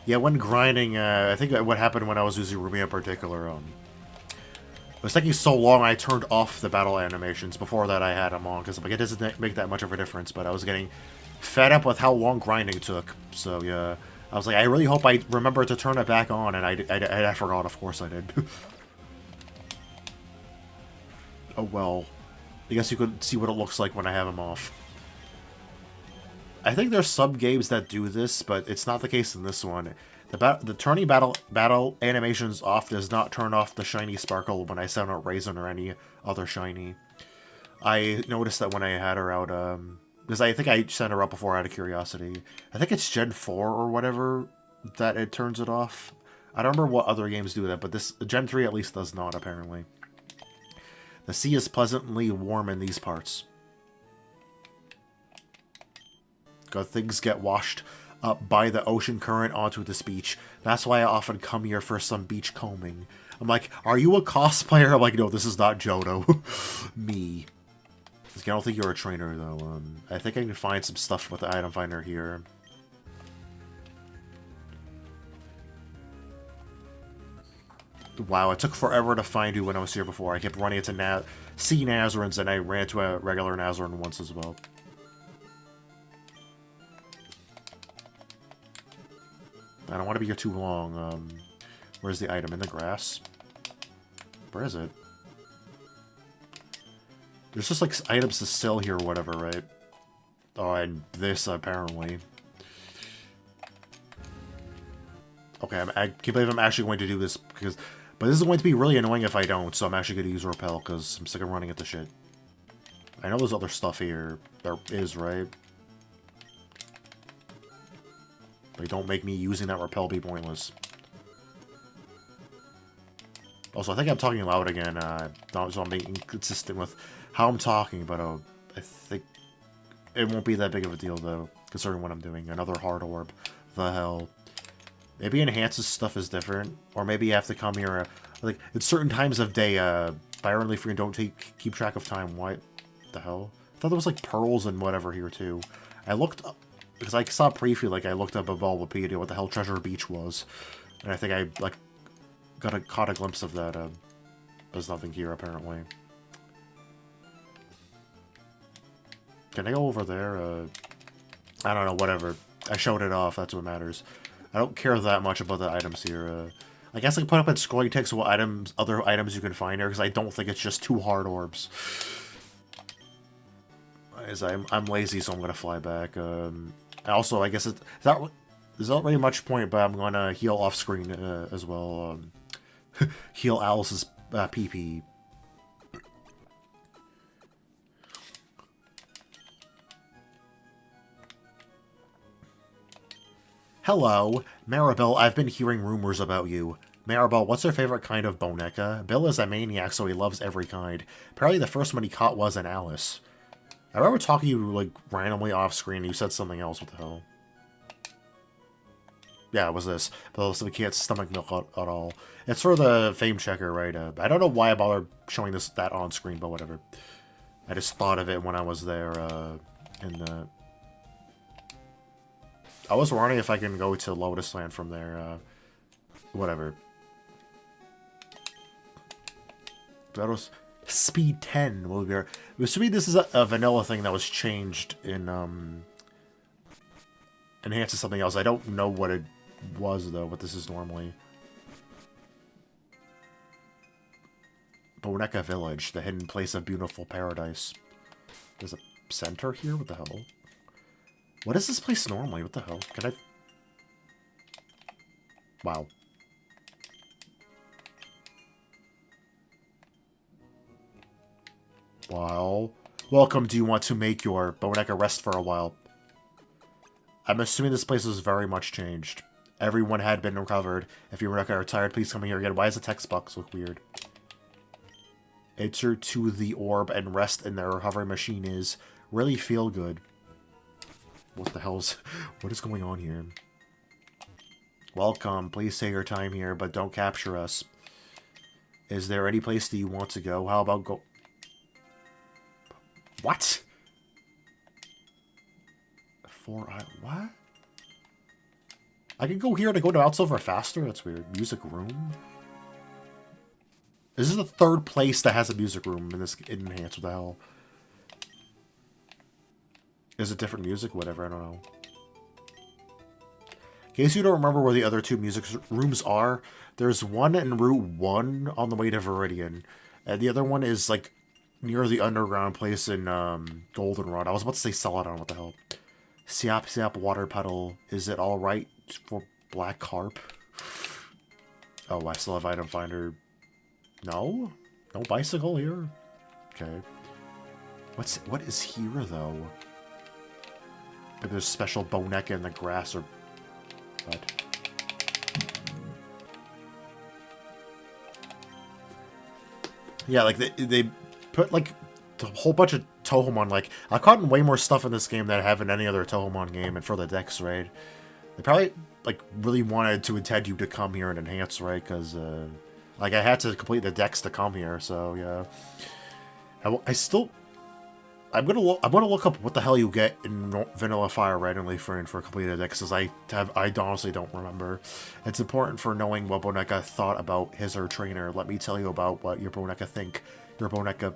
Yeah, when grinding, I think what happened when I was using Rumia in particular, it was taking so long I turned off the battle animations. Before that I had them on, because like, it doesn't make that much of a difference, but I was getting fed up with how long grinding took. So yeah, I was like, I really hope I remember to turn it back on, and I forgot, of course I did. Oh well. I guess you could see what it looks like when I have them off. I think there's some games that do this, but it's not the case in this one. The turning battle animations off does not turn off the shiny sparkle when I send out Raisin or any other shiny. I noticed that when I had her out, because I think I sent her up before out of curiosity. I think it's Gen 4 or whatever that it turns it off. I don't remember what other games do that, but this Gen 3 at least does not, apparently. The sea is pleasantly warm in these parts. Good things get washed up by the ocean current onto this beach. That's why I often come here for some beach combing. I'm like, are you a cosplayer? I'm like, no, this is not Johto. Me. I don't think you're a trainer, though. I think I can find some stuff with the item finder here. Wow, it took forever to find you when I was here before. I kept running into sea Nazarans, and I ran to a regular Nazaran once as well. I don't want to be here too long. Where's the item? In the grass? Where is it? There's just, like, items to sell here or whatever, right? Oh, and this, apparently. Okay, I can't believe I'm actually going to do this, because... But this is going to be really annoying if I don't, so I'm actually going to use Repel, because I'm sick of running into shit. I know there's other stuff here. There is, right? But don't make me using that Repel be pointless. Also, I think I'm talking loud again, so I'm being inconsistent with how I'm talking, but I think it won't be that big of a deal, though, considering what I'm doing. Another hard orb. The hell. Maybe Enhance's stuff is different, or maybe you have to come here, like, at certain times of day, Byron Leaf, don't keep track of time. Why the hell? I thought there was, like, pearls and whatever here, too. I looked up, because I saw briefly, like, I looked up a Bulbapedia what the hell Treasure Beach was, and I think I, like, caught a glimpse of that. There's nothing here, apparently. Can I go over there? I don't know, whatever. I showed it off, that's what matters. I don't care that much about the items here. I guess I can put up in scrolling text what other items you can find here, because I don't think it's just 2 hard orbs. As I'm lazy, so I'm gonna fly back. Also, I guess there's not really much point, but I'm gonna heal off screen as well. Heal Alice's PP. Hello, Maribel, I've been hearing rumors about you. Maribel, what's your favorite kind of Boneka? Bill is a maniac, so he loves every kind. Apparently the first one he caught was an Alice. I remember talking to you, like, randomly off-screen, and you said something else. What the hell? Yeah, it was this. But also we can't stomach milk at all. It's for the fame checker, right? I don't know why I bothered showing that on screen, but whatever. I just thought of it when I was there, I was wondering if I can go to Lotus Land from there, whatever. That was Speed 10 will be. Assuming this is a vanilla thing that was changed in Enhanced to something else. I don't know what it was though. What this is normally. Boneka Village, the hidden place of beautiful paradise. There's a center here. What the hell? What is this place normally? What the hell? Can I? Wow. Wow. Welcome. Do you want to make your Boneka rest for a while? I'm assuming this place was very much changed. Everyone had been recovered. If your Boneka are tired, please come here again. Why does the text box look weird? Enter to the orb and rest in their hovering machine is really feel good. What the hell's... What is going on here? Welcome. Please take your time here, but don't capture us. Is there any place that you want to go? How about go... What? What? I can go here to go to Outsilver faster? That's weird. Music room? This is the third place that has a music room in this Enhanced. What the hell? Is it different music? Whatever, I don't know. In case you don't remember where the other 2 music rooms are, there's one in Route 1 on the way to Viridian. And the other one is, like, near the underground place in Goldenrod. I was about to say Celadon, what the hell. Siap Siap Water Puddle. Is it alright for Black Carp? Oh, I still have Item Finder. No? No bicycle here? Okay. What is here, though? Maybe there's special Boneka in the grass or... What? Yeah, like, they put, like, a whole bunch of Touhoumon, like, I've caught way more stuff in this game than I have in any other Touhoumon game, and for the Dex raid. They probably, like, really wanted to intend you to come here and enhance, right? Because, like, I had to complete the Dex to come here, so, yeah. I'm gonna look up what the hell you get in Vanilla Fire randomly for a completed Dex, because I honestly don't remember. It's important for knowing what Boneka thought about his or trainer. Let me tell you about what your Boneka think. Your Boneka...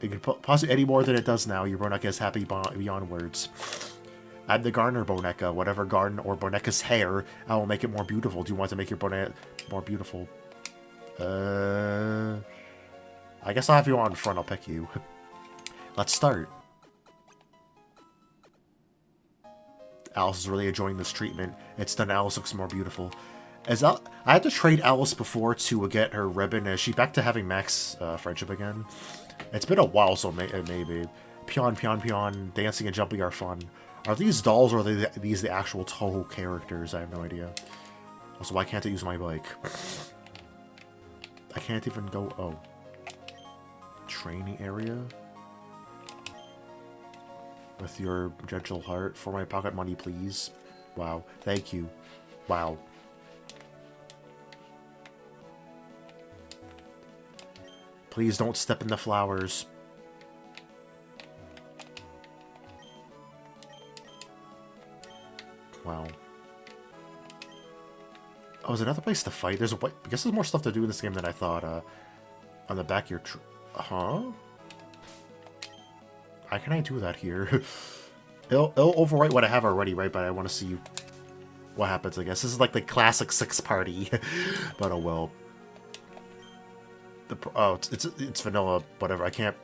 It can possibly any more than it does now. Your Boneka is happy beyond words. Add the gardener Boneka. Whatever garden or Boneka's hair, I will make it more beautiful. Do you want to make your Boneka more beautiful? I guess I'll have you on front. I'll pick you. Let's start. Alice is really enjoying this treatment. It's done Alice looks more beautiful. I had to trade Alice before to get her ribbon. Is she back to having Max friendship again? It's been a while, so maybe. Pion, pion, pion, dancing and jumping are fun. Are these dolls or are these the actual Touhou characters? I have no idea. Also, why can't I use my bike? I can't even go... Oh. Training area? With your gentle heart. For my pocket money, please. Wow. Thank you. Wow. Please don't step in the flowers. Wow. Oh, there's another place to fight. I guess there's more stuff to do in this game than I thought. On the back of your huh? How can I do that here? it'll overwrite what I have already, right? But I want to see what happens, I guess. This is like the classic 6 party. But oh well. It's vanilla, whatever. I can't...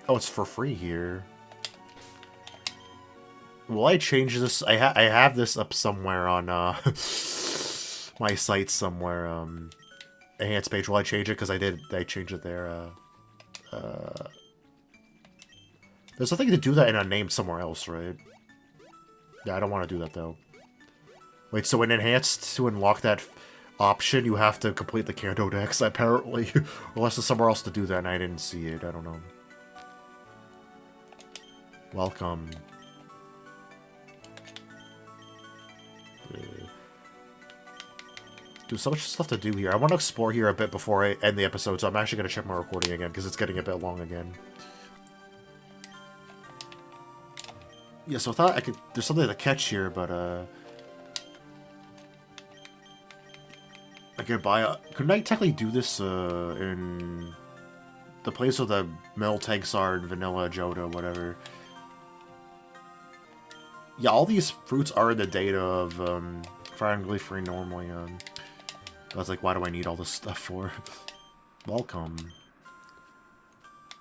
Oh, it's for free here. Will I change this? I have this up somewhere on my site somewhere. Enhanced page. Will I change it? Because I changed it there. There's nothing to do that in unnamed somewhere else, right? Yeah, I don't want to do that though. Wait, so in enhanced, to unlock that option, you have to complete the Kanto decks, apparently. Unless there's somewhere else to do that and I didn't see it. I don't know. Welcome. There's so much stuff to do here. I want to explore here a bit before I end the episode, so I'm actually going to check my recording again, because it's getting a bit long again. Yeah, so I thought there's something to catch here, but, I could buy couldn't I technically do this, in the place where the metal tanks are in Vanilla, Johto, whatever? Yeah, all these fruits are in the data of, Fire and Glycerine normally, I was like, why do I need all this stuff for? Welcome.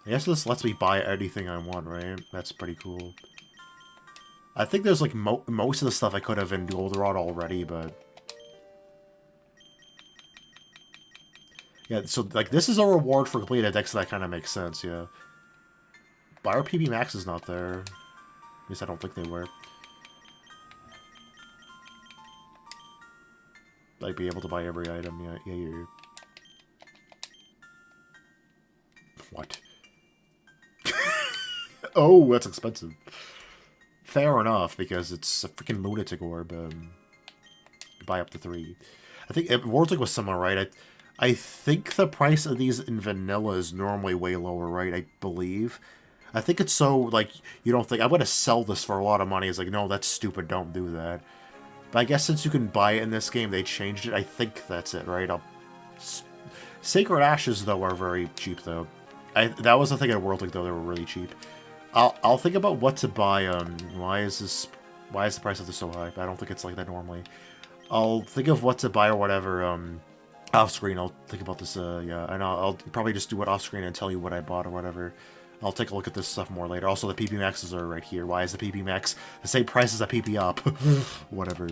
I guess this lets me buy anything I want, right? That's pretty cool. I think there's like most of the stuff I could have in Goldenrod already, but... Yeah, so like this is a reward for completing a deck, so that kind of makes sense, yeah. But our PB Max is not there. At least I don't think they were. Like, be able to buy every item, yeah. What? Oh, that's expensive. Fair enough, because it's a freaking lunatic orb. Buy up to 3. I think World's was similar, right? I think the price of these in vanilla is normally way lower, right? I believe. I think it's so, like, you don't think, I'm going to sell this for a lot of money. It's like, no, that's stupid, don't do that. But I guess since you can buy it in this game, they changed it. I think that's it, right? Sacred Ashes, though, are very cheap, though. That was the thing at World League, though. They were really cheap. I'll think about what to buy. Why is the price of this so high? I don't think it's like that normally. I'll think of what to buy or whatever, off screen. I'll think about this, yeah. And I'll probably just do it off screen and tell you what I bought or whatever. I'll take a look at this stuff more later. Also, the PP Maxes are right here. Why is the PP Max the same price as a PP Up? Whatever.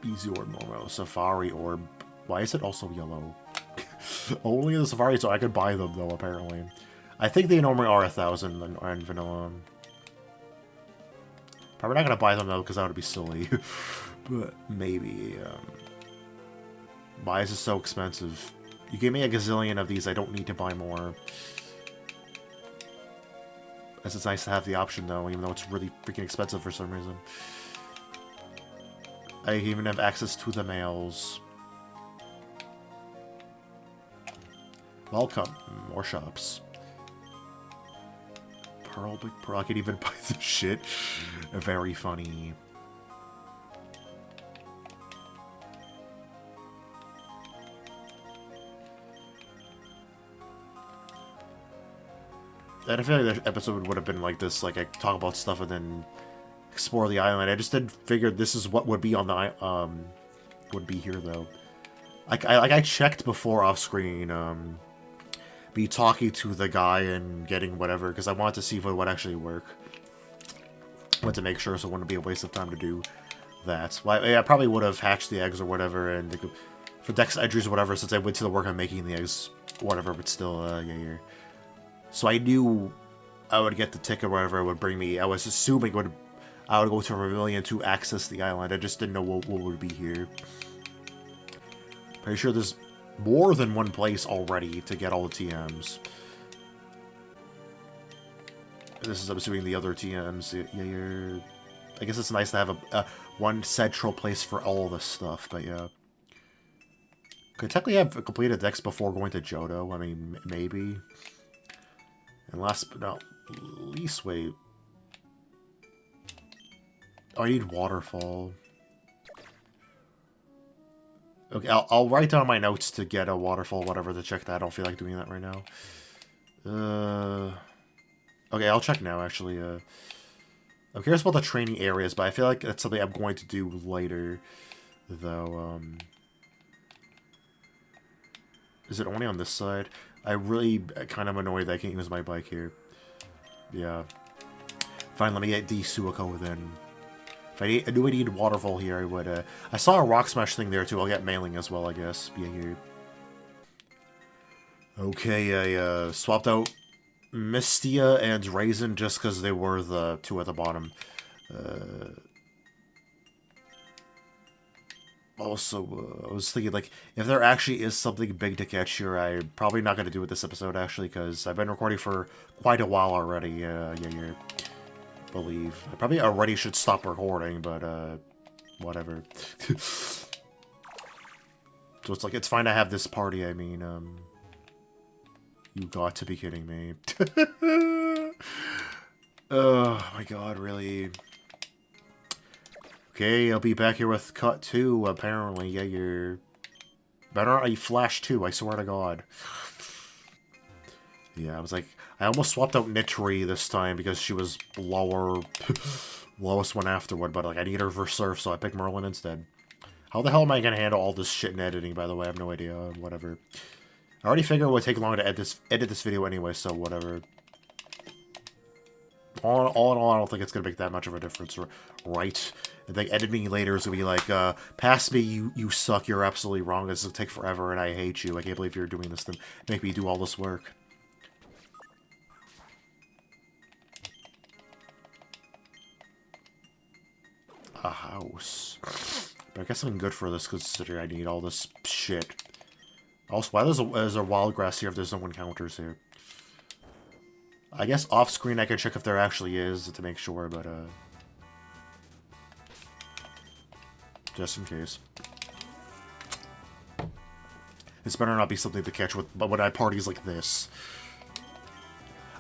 Easy Orb, normal. Safari Orb. Why is it also yellow? Only the Safari, so I could buy them, though, apparently. I think they normally are 1,000 in vanilla. Probably not going to buy them, though, because that would be silly. But maybe. Why is it so expensive? You gave me a gazillion of these, I don't need to buy more. As it's nice to have the option, though, even though it's really freaking expensive for some reason. I even have access to the mails. Welcome. More shops. Pearl, Big Pearl. I can even buy this shit. Very funny. And I feel like the episode would have been like this, like I talk about stuff and then explore the island. I just didn't figure this is what would be on the would be here though. I checked before off screen. be talking to the guy and getting whatever, because I wanted to see if it would actually work. I wanted to make sure so it wouldn't be a waste of time to do that. Well, I probably would have hatched the eggs or whatever, and for Dex entries or whatever, since I went to the work on making the eggs, whatever, but still, yeah. So I knew I would get the ticket or whatever it would bring me. I was assuming I would go to Vermilion to access the island. I just didn't know what would be here. Pretty sure there's more than one place already to get all the TMs. This is, I'm assuming, the other TMs. Yeah, I guess it's nice to have a one central place for all this stuff, but yeah. Could technically have completed Dex before going to Johto. I mean, maybe. And last but not least, wait. Oh, I need Waterfall. Okay, I'll write down my notes to get a Waterfall, whatever, to check that. I don't feel like doing that right now. Okay, I'll check now, actually. I'm curious about the training areas, but I feel like that's something I'm going to do later, though. Is it only on this side? I really kind of annoyed that I can't use my bike here. Yeah. Fine, let me get the Suiko then. If I knew I needed Waterfall here, I would. I saw a Rock Smash thing there too. I'll get Mailing as well, I guess. Yeah, here. Okay, I swapped out Mystia and Raisin just because they were the two at the bottom. Also, I was thinking, like, if there actually is something big to catch here, I'm probably not going to do it this episode, actually, because I've been recording for quite a while already. Yeah, believe. I probably already should stop recording, but, whatever. So it's like, it's fine to have this party, I mean, you got to be kidding me. Oh, my God, really? Okay, I'll be back here with Cut 2, apparently. Yeah, you're... Better not Flash 2, I swear to God. Yeah, I was like... I almost swapped out Nitri this time because she was lower... lowest one afterward, but like I need her for Surf, so I picked Merlin instead. How the hell am I gonna handle all this shit in editing, by the way? I have no idea. Whatever. I already figured it would take longer to edit this video anyway, so whatever. All in all, I don't think it's gonna make that much of a difference, right? I think editing later is gonna be like, past me, you suck, you're absolutely wrong, this will take forever, and I hate you. I can't believe you're doing this to make me do all this work. A house. But I guess I'm good for this, considering I need all this shit. Also, why there's a wild grass here if there's no encounters here? I guess off-screen I can check if there actually is to make sure, but, just in case. This better not be something to catch with, but when I parties like this.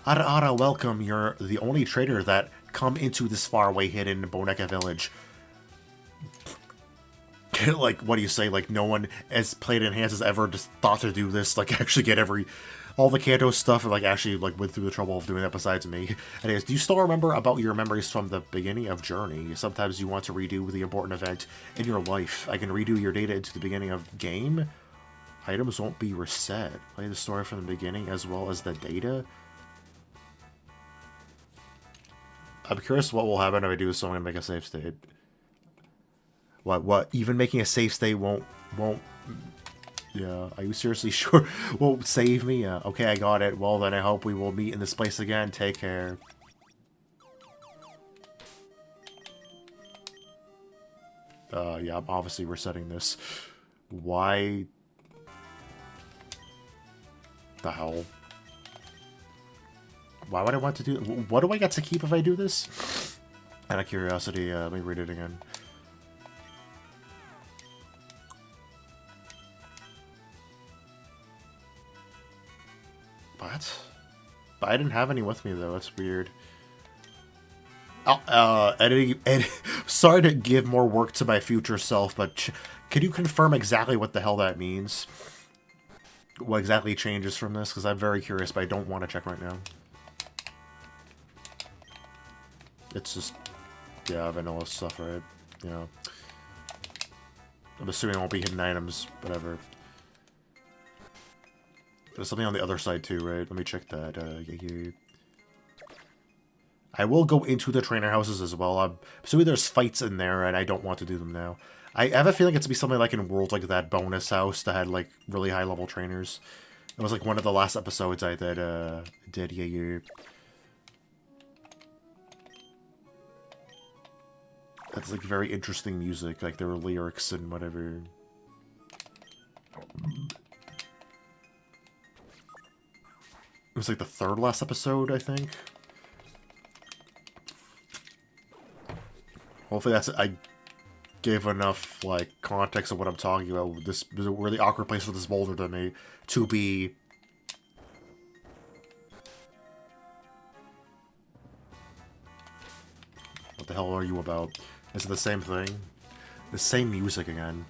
Ara, welcome. You're the only trader that come into this faraway hidden Boneka village. Like, what do you say? Like, no one as played Enhanced has ever just thought to do this. Like, actually get all the Kanto stuff and, like, actually, like, went through the trouble of doing that besides me. Anyways, do you still remember about your memories from the beginning of Journey? Sometimes you want to redo the important event in your life. I can redo your data into the beginning of game. Items won't be reset. Play the story from the beginning as well as the data. I'm curious what will happen if I do this, so I'm gonna make a save state. What? Even making a save state won't... Yeah, are you seriously sure won't save me? Okay, I got it. Well, then I hope we will meet in this place again. Take care. Yeah, I'm obviously resetting this. Why? The hell? Why would I want to do... What do I get to keep if I do this? Out of curiosity, let me read it again. What? But I didn't have any with me, though. That's weird. Editing... Sorry to give more work to my future self, but can you confirm exactly what the hell that means? What exactly changes from this? Because I'm very curious, but I don't want to check right now. It's just... Yeah, vanilla stuff, right? You know. I'm assuming it won't be hidden items, whatever. There's something on the other side too, right? Let me check that. Yeah. I will go into the trainer houses as well. I'm assuming there's fights in there, and I don't want to do them now. I have a feeling it's to be something like in World, like that bonus house that had like really high level trainers. It was like one of the last episodes I did. Yeah. That's like very interesting music, like there were lyrics and whatever. It was like the third last episode, I think. Hopefully I gave enough, like, context of what I'm talking about. This is a really awkward place for this boulder to me to be... What the hell are you about? Is it the same thing? The same music again.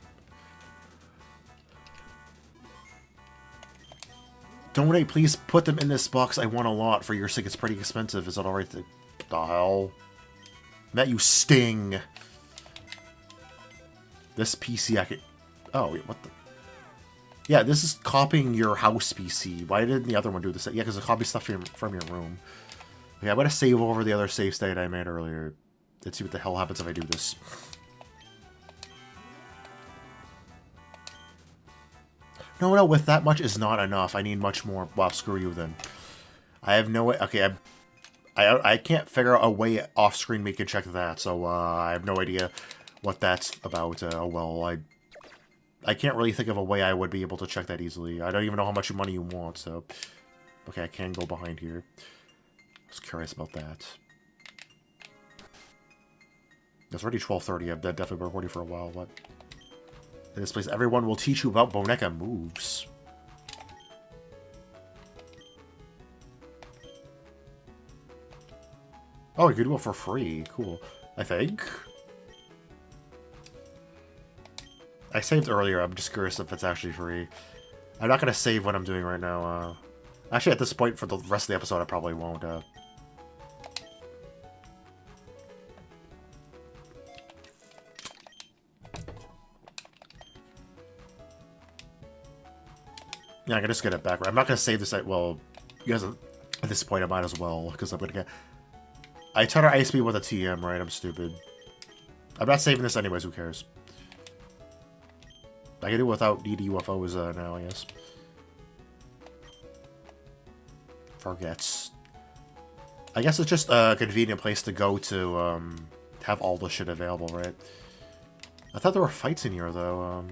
Donate, please put them in this box. I want a lot for your sake. It's pretty expensive. Is that alright? What the hell? That you sting. This PC I could... Oh, wait, what the... Yeah, this is copying your house PC. Why didn't the other one do this? Yeah, because it copies stuff from your room. Okay, I'm going to save over the other save state I made earlier. Let's see what the hell happens if I do this. No, with that much is not enough. I need much more. Well, screw you then. I have no way... Okay, I can't figure out a way off-screen we can check that, so I have no idea what that's about. Oh well, I can't really think of a way I would be able to check that easily. I don't even know how much money you want, so... Okay, I can go behind here. I was curious about that. It's already 12:30. I've definitely been recording for a while, but... In this place, everyone will teach you about Boneca moves. Oh, you can do it for free. Cool. I think. I saved earlier. I'm just curious if it's actually free. I'm not going to save what I'm doing right now. Actually, at this point, for the rest of the episode, I probably won't. Yeah, I can just get it back. I'm not going to save this. Well, you guys, at this point, I might as well, because I'm going to get... I tried to ice me with a TM, right? I'm stupid. I'm not saving this anyways, who cares? I can do it without DD UFOs now, I guess. Forgets. I guess it's just a convenient place to go to have all the shit available, right? I thought there were fights in here, though.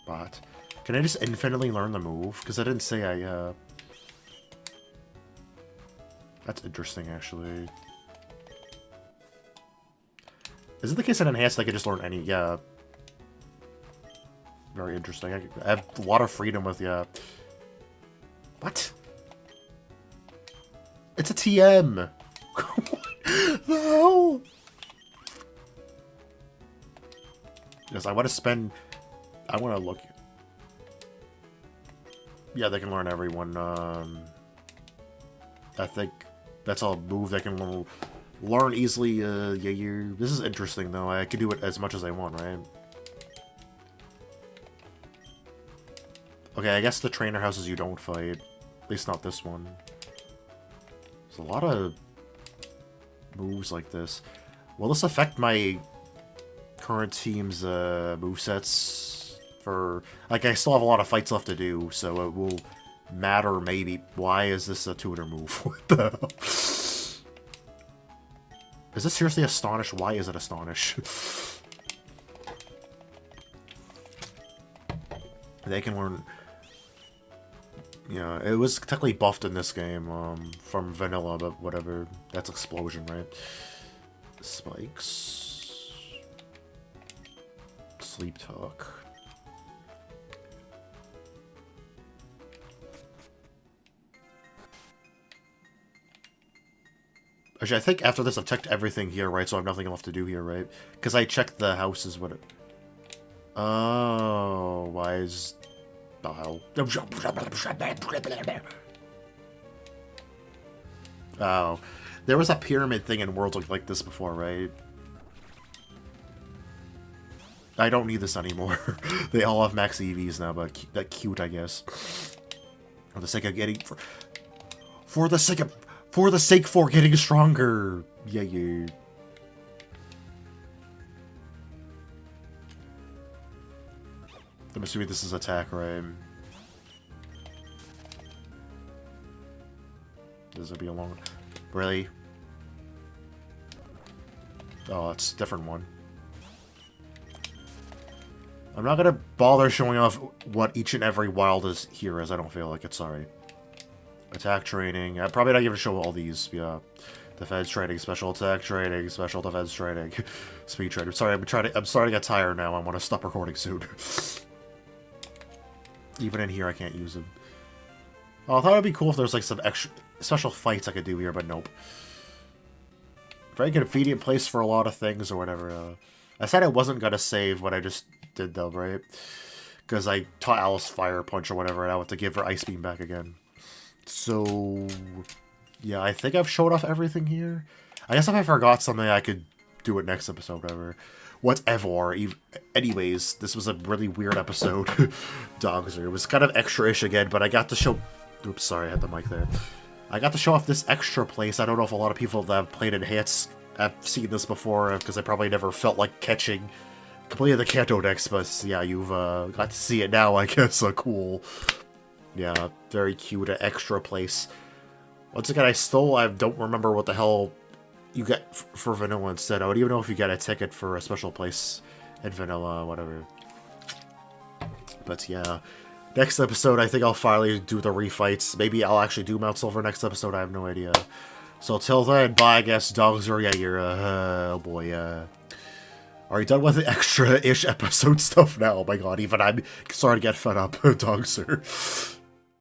But can I just infinitely learn the move? Because I didn't say I, That's interesting, actually. Is it the case in Enhanced I could just learn any... Yeah. Very interesting. I have a lot of freedom with, yeah. What? It's a TM! What the hell? Yes, I want to spend... I want to look... Yeah, they can learn everyone. I think that's all move they can learn easily. Yeah, this is interesting, though. I can do it as much as I want, right? Okay, I guess the trainer houses you don't fight. At least not this one. There's a lot of moves like this. Will this affect my current team's movesets? For... Like, I still have a lot of fights left to do, so it will matter, maybe. Why is this a tutor move? What the hell? Is this seriously Astonish? Why is it Astonish? They can learn... Yeah, it was technically buffed in this game, from vanilla, but whatever. That's Explosion, right? Spikes. Sleep Talk. Actually, I think after this I've checked everything here, right? So I have nothing left to do here, right? Because I checked the houses, what it... Oh, why is... The hell? Oh. There was a pyramid thing in Worlds like this before, right? I don't need this anymore. They all have max EVs now, but that cute, I guess. For the sake of getting... For the sake for getting stronger! Yeah, yeah. I'm assuming this is attack, right? This will be a long one. Really? Oh, it's a different one. I'm not gonna bother showing off what each and every wild is here is. I don't feel like it, sorry. Attack training. I'm probably not going to show all these. Yeah. Defense training, special attack training, special defense training, speed training. Sorry, I'm starting to get tired now. I want to stop recording soon. Even in here, I can't use them. Oh, I thought it'd be cool if there's like some extra special fights I could do here, but nope. Very convenient place for a lot of things or whatever. I said I wasn't gonna save what I just did though, right? Because I taught Alice Fire Punch or whatever, and I want to give her Ice Beam back again. So, yeah, I think I've showed off everything here. I guess if I forgot something, I could do it next episode, whatever. Whatever. Anyways, this was a really weird episode. Dogser. It was kind of extra-ish again, but I got to show... Oops, sorry, I had the mic there. I got to show off this extra place. I don't know if a lot of people that have played Enhanced have seen this before, because I probably never felt like catching completely the Kanto decks, but yeah, you've got to see it now, I guess. So cool. Yeah, very cute, extra place. Once again, I don't remember what the hell you get for Vanilla instead. I don't even know if you get a ticket for a special place in Vanilla, whatever. But yeah, next episode, I think I'll finally do the refights. Maybe I'll actually do Mount Silver next episode, I have no idea. So till then, bye, I guess, Dogser. Yeah, you're, oh boy, are you done with the extra-ish episode stuff now? Oh my god, even I'm starting to get fed up, Dogser.